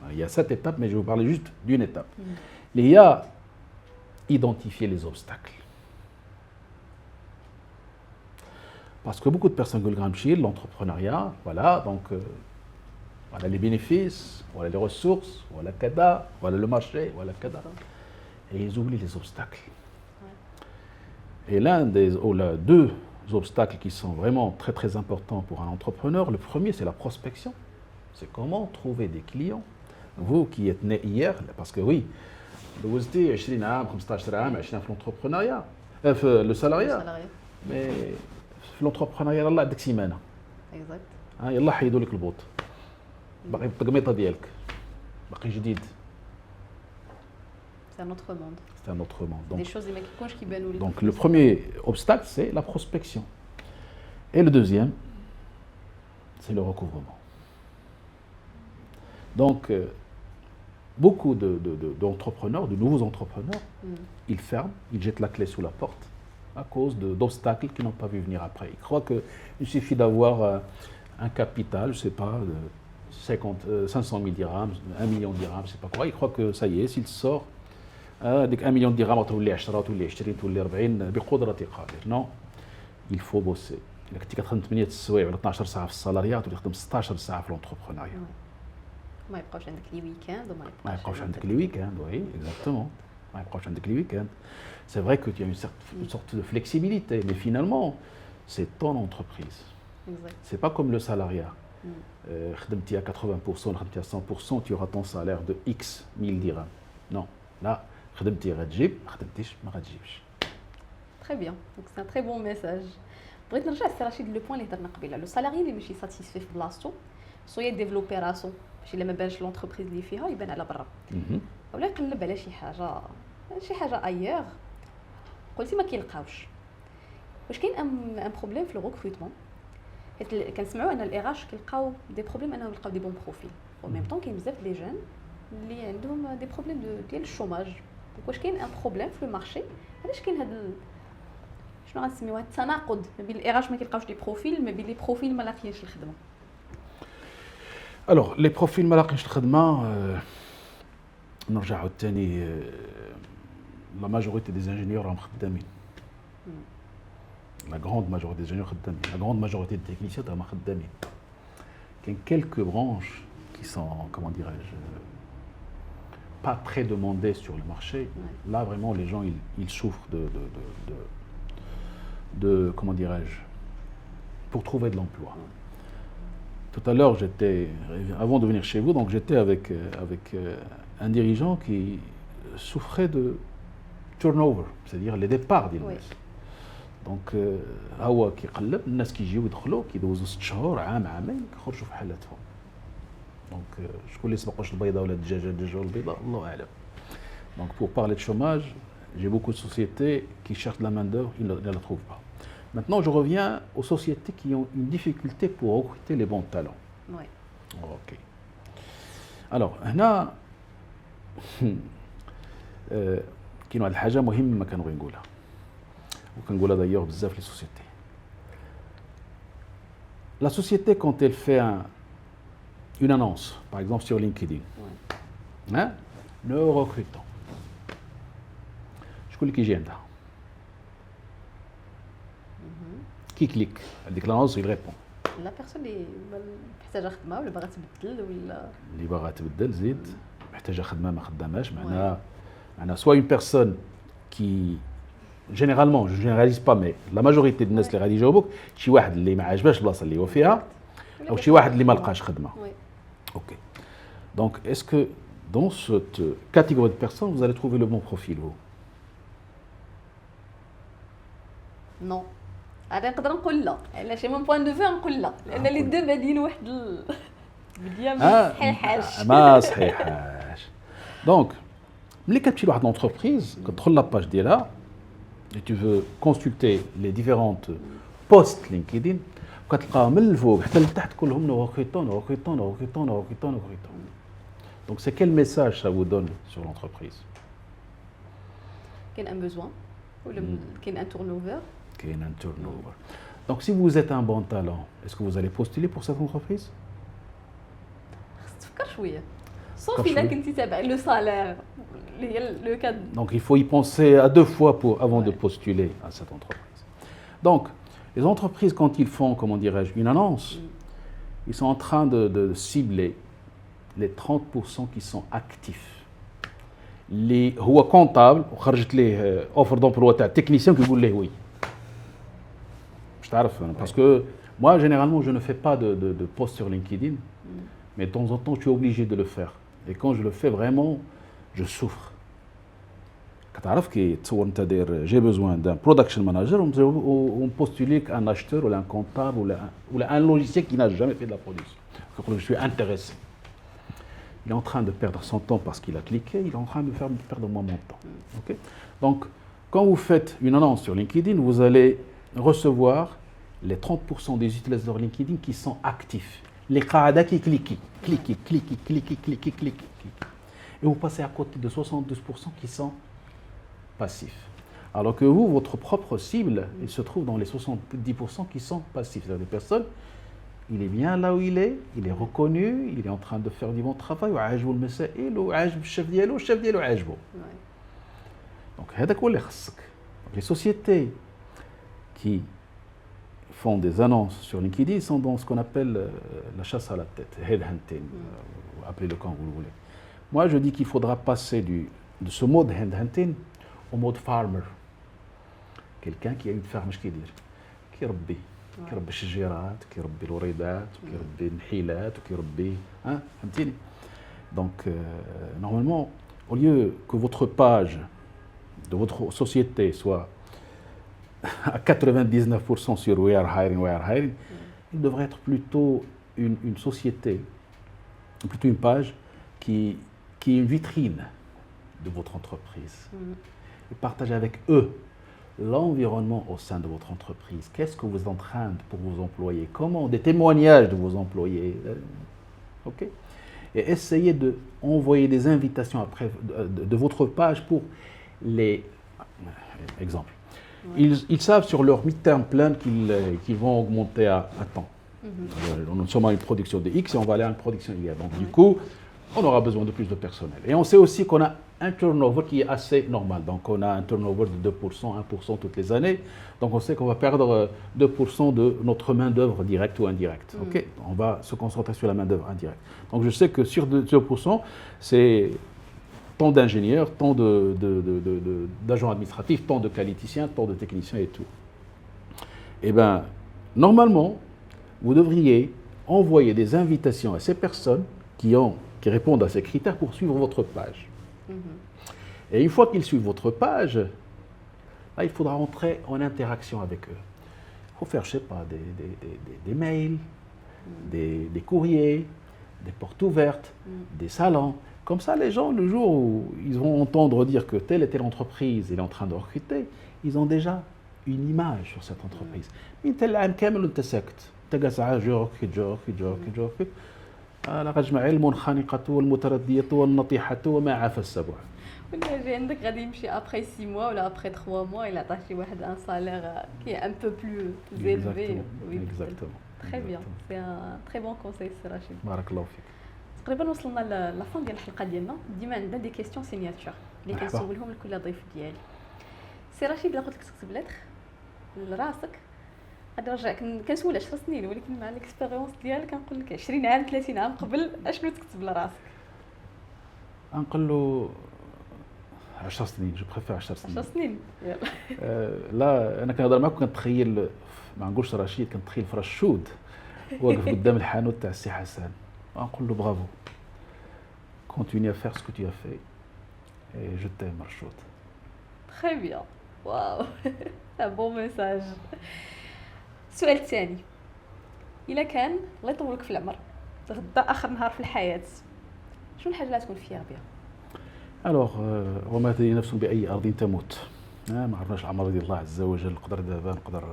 Speaker 1: Il y a 7 étapes, mais je vais vous parler juste d'une étape. Il y a identifier les obstacles. Parce que beaucoup de personnes veulent l'entrepreneuriat, voilà, donc voilà les bénéfices, voilà les ressources, voilà kada, voilà le marché, voilà kada. Et ils oublient les obstacles. Et deux obstacles qui sont vraiment très très importants pour un entrepreneur, le premier c'est la prospection. C'est comment trouver des clients. Vous qui êtes né hier, parce que oui, دوزتي 20 عام 15 عام عشنا في l'entrepreneuriat, في le salariat. Mais في l'entrepreneuriat الله عندك سيمانه.
Speaker 2: اكزاكت.
Speaker 1: يلا حيدوا لك البوط. باقي التقميطه ديالك. باقي جديد.
Speaker 2: C'est un autre monde.
Speaker 1: C'est un autre monde. Donc,
Speaker 2: des choses qui كيكونش كيبانوا لك.
Speaker 1: Donc le premier obstacle c'est la prospection. Et le deuxième c'est le recouvrement. Donc beaucoup d'entrepreneurs, de nouveaux entrepreneurs, ils ferment, ils jettent la clé sous la porte à cause d'obstacles qu'ils n'ont pas vu venir après. Ils croient qu'il suffit d'avoir un capital, je ne sais pas, de 500 000 dirhams, 1 million de dirhams, je ne sais pas quoi. Ils croient que ça y est, s'il sort, ديك 1 million de dirhams تولي 10 تولي 20 تولي 40 بقدرة قادر. Non, il faut bosser. إلا كنتي كتخدم 8 السوايع ولا 12 ساعة في الصالاريات تولي تخدم 16 ساعة في l'entrepreneuriat.
Speaker 2: ما يبقاوش عندك لي ويكاند وما
Speaker 1: ما يبقاوش عندك لي ويكاند. Oui, exactement. ما يبقاوش عندك لي ويكاند. C'est vrai qu'il y a une sorte de flexibilité, mais finalement, c'est ton entreprise.
Speaker 2: Exact.
Speaker 1: C'est pas comme le salariat. خدمتي à 80% خدمتي à 100%, tu auras ton salaire de X 1000 dirhams. Non, là, خدمتي غتجيب, ما خدمتيش ما غتجيبش.
Speaker 2: Très bien, donc c'est un très bon message. بغيت نرجع سي رشيد لو بوين اللي هضرنا قبيله، لو سالاري اللي ماشي ساتيسفي في بلاصتو سو يديفلوبي راسو باش الا ما بانش لونتربريز اللي فيها يبان على برا، ولا يقلب على شي حاجه ايير قلتي ما كيلقاوش. واش كاين ان بروبليم في لو ريكروتمون؟ حيت كنسمعوا ان الاي اش كيلقاو دي بروبليم انهم يلقاو دي بون بروفيل، و ميم طون كاين بزاف لي جون اللي عندهم دي بروبليم ديال الشوماج. واش كاين ان بروبليم في المارشي؟ علاش كاين هذا شنو غنسميوه التناقض ما بين الاي اش ما كيلقاوش دي بروفيل ما بين لي بروفيل ما لاقيينش الخدمه؟
Speaker 1: الوغ لي بروفيل ما لاقيينش الخدمه نرجعوا ثاني لا ماجوريتي دي انجينيور راهم خدامين. La grande majorité des ingénieurs خدامين, la grande majorité des techniciens راهم خدامين. كاين quelques branches qui sont, comment dirais-je, pas très demandées sur le marché. Là vraiment les gens ils souffrent de comment dirais-je, pour trouver de l'emploi. Tout à l'heure avant de venir chez vous, donc j'étais avec un dirigeant qui souffrait de turnover, c'est-à-dire les départs des الناس. دونك هو كيقلب الناس كيجيو يدخلوا كيدوزوا 6 شهور عامين كيخرجوا في حالاتهم. دونك شكون اللي سبقوش البيضه ولا الدجاجه والبيضه الله اعلم. دونك pour parler de chômage, j'ai beaucoup de sociétés qui cherchent de la main d'œuvre, ils ne la trouvent pas. Maintenant je reviens aux sociétés qui ont une difficulté pour recruter les bons talents.
Speaker 2: Oui.
Speaker 1: OK. Alors هنا كاين واحد الحاجه مهمه ما كنبغي نقولها وكنقولها d'ailleurs بزاف لي سوسيتي. La société quand elle fait une annonce par exemple sur LinkedIn, hein, nous recrutons, شكون اللي كيجي عندها؟ كي كليك هذيك لانونس il répond.
Speaker 2: لا بيرسون اللي محتاجه خدمه ولا باغا تبدل ولا
Speaker 1: اللي باغا تبدل زيد محتاجه خدمه ما خداماش. معناها soit une personne qui généralement je généralise pas mais la majorité الناس اللي غادي يجاوبوك شي واحد اللي ما عجباش البلاصه اللي هو فيها او شي واحد اللي ما لقاش خدمه. OK. Donc est-ce que dans cette catégorie de personnes vous allez trouver le bon profil vous?
Speaker 2: Non. انا نقدر نقول لا، علاش من بوين دو في نقول لا لان لي دو بادين واحد بديا ما صحيحاش
Speaker 1: ما صحيحاش. دونك ملي كتمشي لواحد لونتربريز كتدخل لاباج ديالها et tu veux consulter les différentes posts LinkedIn كتلقاهم من الفوق حتى لتحت كلهم نو recrutons. Donc c'est quel message ça vous donne sur l'entreprise?
Speaker 2: كاين ان besoin ولا كاين ان turnover.
Speaker 1: كاين ان turnover. Donc si vous êtes un bon talent, est-ce que vous allez postuler pour cette entreprise?
Speaker 2: تفكر شويه صافي الا كنتي تابع لو سالير اللي هي لو كاد.
Speaker 1: Donc il faut y penser à 2 fois avant de postuler à cette entreprise. Donc les entreprises quand ils font, comment dirais-je, une annonce, ils sont en train de cibler les 30% qui sont actifs. اللي هو كونطابل وخرجت ليه اوفر دومبلوا تاع تكنيسيان كيقول ليه وي. باش تعرف parce que moi généralement je ne fais pas de post sur LinkedIn, mais de temps en temps je suis obligé de le faire. Et quand je le fais vraiment, je souffre. كتعرف كي تصور انت داير j'ai besoin d'un production manager on postule un acheteur ou un comptable ou un logiciel qui n'a jamais fait de la production. Je suis intéressé. Il est en train de perdre son temps parce qu'il a cliqué, il est en train de faire perdre moi mon temps. Okay? Donc, quand vous faites une annonce sur LinkedIn, vous allez recevoir les 30% des utilisateurs LinkedIn qui sont actifs. Les qaada qui cliquent. Et vous passez à côté de 72% qui sont passifs. Alors que vous, votre propre cible, il se trouve dans les 70% qui sont passifs. C'est-à-dire des personnes, il est bien là où il est reconnu, il est en train de faire du bon travail, وعاجبو المسائل وعاجب الشيف ديالو والشيف ديالو عاجبو. Donc هذاك هو اللي خصك. Les sociétés qui font des annonces sur LinkedIn sont dans ce qu'on appelle la chasse à la tête, headhunting, appelez-le quand vous le voulez. Moi je dis qu'il faudra passer de ce mode headhunting au mode farmer. Quelqu'un qui a une ferme, اش كيدير؟ كيربي كيربي الشجيرات كيربي الوريدات وكيربي النحيلات وكيربي فهمتيني. دونك normalement au lieu que votre page de votre société soit à 99% sur we are hiring, il devrait être plutôt une société, plutôt une page qui est une vitrine de votre entreprise. Et partagez avec eux l'environnement au sein de votre entreprise. Qu'est-ce que vous êtes en train pour vos employés? Comment? Des témoignages de vos employés. OK? Et essayez d'envoyer des invitations après de votre page pour les... Exemple. Ils savent sur leur midterm plan qu'ils vont augmenter à temps. Nous sommes à une production de X et on va aller à une production Y. Donc du coup, on aura besoin de plus de personnel. Et on sait aussi qu'on a un turnover qui est assez normal. Donc on a un turnover de 2%, 1% toutes les années. Donc on sait qu'on va perdre 2% de notre main-d'œuvre directe ou indirecte. OK? On va se concentrer sur la main-d'œuvre indirecte. Donc je sais que sur 2%, c'est tant d'ingénieurs, tant d'agents administratifs, tant de qualiticiens, tant de techniciens et tout. Eh bien, normalement, vous devriez envoyer des invitations à ces personnes qui répondent à ces critères pour suivre votre page. Et une fois qu'ils suivent votre page, là, il faudra entrer en interaction avec eux. Il faut faire, je ne sais pas, des mails, des courriers, des portes ouvertes, des salons. Comme ça, les gens, le jour où ils vont entendre dire que telle et telle entreprise est en train de recruter, ils ont déjà une image sur cette entreprise. Mais tel عام كامل وانت ساكت، انت قاعد جو recrute. أنا غجمع المنخنقة والمتردية والنطيحة وما عاف السبع.
Speaker 2: ولا جاي عندك غادي يمشي après 6 mois ولا après 3 mois il عطاه شي واحد un salaire qui est un peu plus élevé.
Speaker 1: Exactement.
Speaker 2: Très bien, c'est un très bon conseil سي رشيد.
Speaker 1: بارك الله فيك.
Speaker 2: تقريبا وصلنا لافون ديال الحلقه ديالنا. ديما عندنا دي كيسيون سينياتور اللي كنسولهم لكل ضيف ديالي. سي رشيد الا قلت لك تكتب لتر لراسك غادي نرجع كنسول 10 سنين ولكن مع الاكسبيريونس ديالك كنقول لك 20 عام 30 عام قبل اشنو تكتب لراسك؟
Speaker 1: نقول له 10 سنين، جو بريفير 10 سنين.
Speaker 2: 10 سنين
Speaker 1: لا انا كنهضر معاك كنتخيل، ما نقولش رشيد، كنتخيل في رشود واقف قدام الحانوت تاع السي حسن، نقول له برافو، continue à faire ce que tu as fait et je t'aime رشود.
Speaker 2: Très bien. واو un bon message. السؤال الثاني، إلا كان الله يطولك في العمر تغدى آخر نهار في الحياة، شنو الحاجة اللي تكون فيها بها؟
Speaker 1: الوغ وما تدري نفس بأي أرض تموت. ما عرفناش العمر ديال الله عز وجل، نقدر دابا نقدر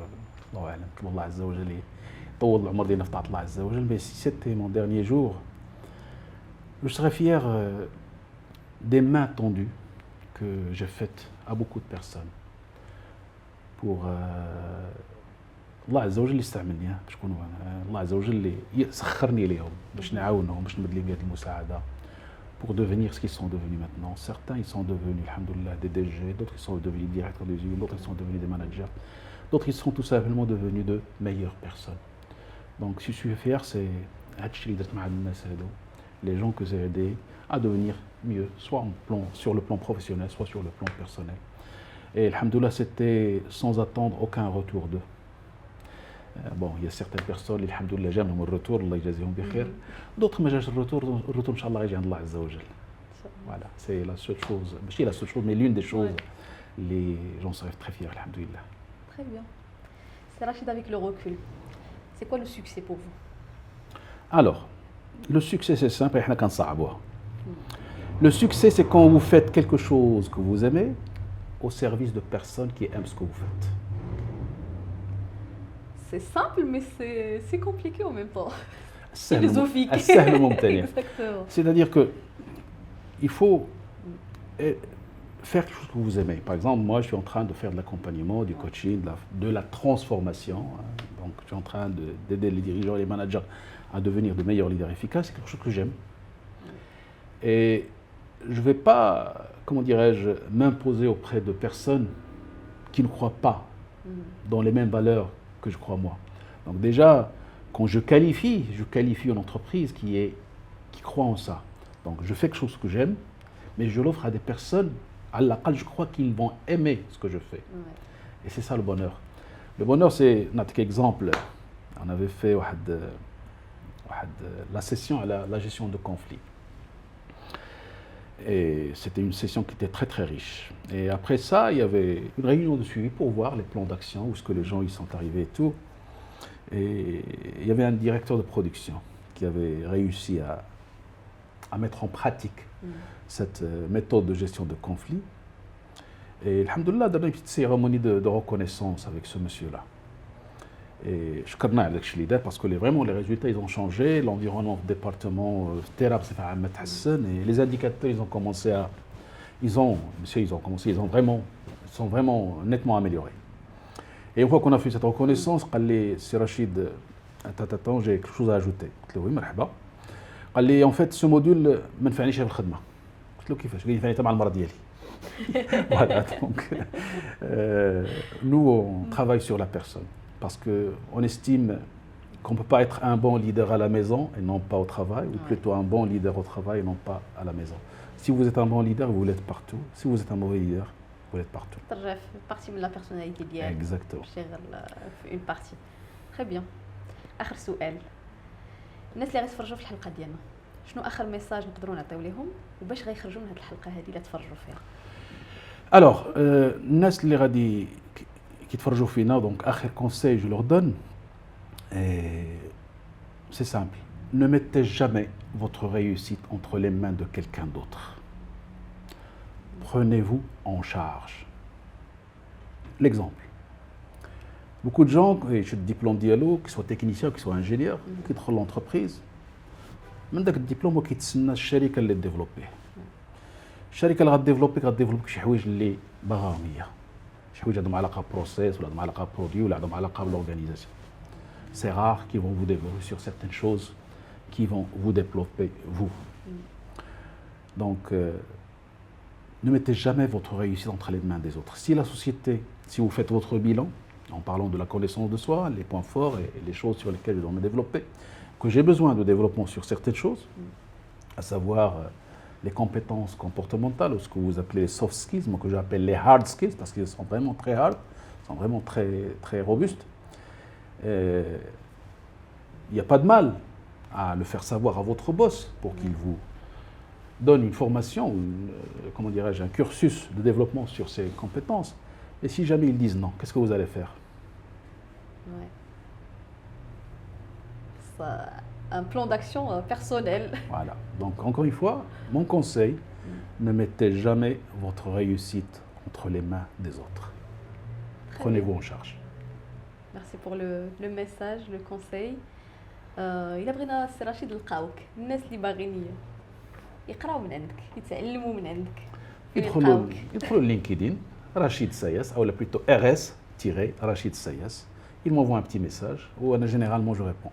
Speaker 1: الله أعلم كما الله عز وجل يطول العمر ديالنا في طاعة الله عز وجل. مي سي سيتي مون ديرنيي جور je serais fier des mains tendues que j'ai faites à beaucoup de personnes pour الله عز وجل يستعملني باش نكونوا الله عز وجل اللي يسخرني ليهم باش نعاونهم باش نمد لهم يد المساعده pour devenir ce qu'ils sont devenus maintenant. Certains ils sont devenus alhamdoulilah des DG, d'autres ils sont devenus directeurs d'usine, d'autres ils sont devenus des managers, d'autres ils sont tout simplement devenus de meilleures personnes. Donc si je suis fier, c'est هادشي اللي درت مع الناس هادو، les gens que j'ai aidés à devenir mieux, soit sur le plan professionnel, soit sur le plan personnel. Et alhamdoulilah, c'était sans attendre aucun retour d'eux. Bon, il y a certaines personnes, alhamdoulilah, جاهم الرetour, الله يجازيهم بخير. D'autres ما جاش الرetour إن شاء الله يجي عند الله عز وجل. Voilà, c'est la seule chose, ماشي la seule chose, mais l'une des choses les j'en serais très fier, alhamdoulilah.
Speaker 2: Très bien. C'est Rachid, avec le recul, c'est quoi le succès pour vous?
Speaker 1: Alors, le succès c'est simple, احنا كنصعبوها. Le succès c'est quand vous faites quelque chose que vous aimez au service de personnes qui aiment ce que vous faites.
Speaker 2: C'est simple, mais c'est compliqué en même temps. Philosophique.
Speaker 1: Exactement. C'est-à-dire que il faut faire quelque chose que vous aimez. Par exemple, moi, je suis en train de faire de l'accompagnement, du coaching, de la transformation. Donc, je suis en train d'aider les dirigeants et les managers à devenir de meilleurs leaders efficaces. C'est quelque chose que j'aime. Et je ne vais pas, comment dirais-je, m'imposer auprès de personnes qui ne croient pas dans les mêmes valeurs que je crois moi. Donc déjà, quand je qualifie une entreprise qui croit en ça. Donc je fais quelque chose que j'aime, mais je l'offre à des personnes, à laquelle je crois qu'ils vont aimer ce que je fais. Et c'est ça le bonheur. Le bonheur, c'est notre exemple. On avait fait la session à la gestion de conflits. Et c'était une session qui était très très riche. Et après ça, il y avait une réunion de suivi pour voir les plans d'action, où est-ce que les gens y sont arrivés et tout. Et il y avait un directeur de production qui avait réussi à mettre en pratique cette méthode de gestion de conflits. Et alhamdoulilah, dans une petite cérémonie de reconnaissance avec ce monsieur-là. Et je connais avec Schlida parce que vraiment les résultats ils ont changé, l'environnement du département terrain s'est fait mettre et les indicateurs ils ont commencé à ils sont vraiment nettement améliorés. Et une fois qu'on a fait cette reconnaissance, c'est Rachid, attends, j'ai quelque chose à ajouter. Je lui ai dit oui, مرحبا. قال لي en fait ce module ما نفعنيش في الخدمه. قلت له كيفاش؟ قال لي نفعني مع المرض ديالي. Voilà, donc nous on travaille sur la personne. Parce qu'on estime qu'on ne peut pas être un bon leader à la maison et non pas au travail, ou plutôt un bon leader au travail et non pas à la maison. Si vous êtes un bon leader, vous l'êtes partout. Si vous êtes un mauvais leader, vous l'êtes partout.
Speaker 2: Une partie de la personnalité d'hier.
Speaker 1: Exactement.
Speaker 2: Une partie. Très bien. آخر سؤال. الناس اللي غيتفرجوا في الحلقة ديالنا، شنو آخر ميساج نقدروا نعطيو لهم وباش غيخرجوا من هذه الحلقة هذه اللي تفرجوا فيها؟
Speaker 1: Alors, الناس اللي غادي كيتفرجوا فينا donc اخر conseil je leur donne c'est simple, ne mettez jamais votre réussite entre les mains de quelqu'un d'autre. Prenez-vous en charge. L'exemple, beaucoup de gens qui ont le diplôme dialogue, qui soient techniciens, qui soient ingénieurs, qui trouvent l'entreprise من داك الدبلوم وكيتسنى الشركه اللي ديفلوبيه. الشركه اللي غاديفلوبي شي حوايج اللي باغاهم هي. شي حوايج عندهم علاقه بروسيس ولا عندهم علاقه برودوي ولا عندهم علاقه بالorganisation. C'est rare qu'ils vont vous développer sur certaines choses qui vont vous développer vous. Donc ne mettez jamais votre réussite entre les mains des autres. Si la société, si vous faites votre bilan en parlant de la connaissance de soi, les points forts et les choses sur lesquelles je dois me développer, que j'ai besoin de développement sur certaines choses, à savoir les compétences comportementales, ou ce que vous appelez les soft skills, moi que j'appelle les hard skills, parce qu'ils sont vraiment très hard, sont vraiment très, très robustes. Il n'y a pas de mal à le faire savoir à votre boss pour qu'il vous donne une formation, comment dirais-je, un cursus de développement sur ces compétences. Et si jamais ils disent non, qu'est-ce que vous allez faire?
Speaker 2: Un plan d'action personnel.
Speaker 1: Voilà. Donc, encore une fois, mon conseil, ne mettez jamais votre réussite entre les mains des autres. Prenez-vous en charge.
Speaker 2: Merci pour le message, le conseil. إلا بغينا السي رشيد نلقاوك، الناس اللي باغيين يقراو من عندك، يتعلموا من عندك،
Speaker 1: يدخلوا لينكدين رشيد ساياس ou plutôt RS-Rachid Sayas. Ils m'envoient un petit message où généralement je réponds.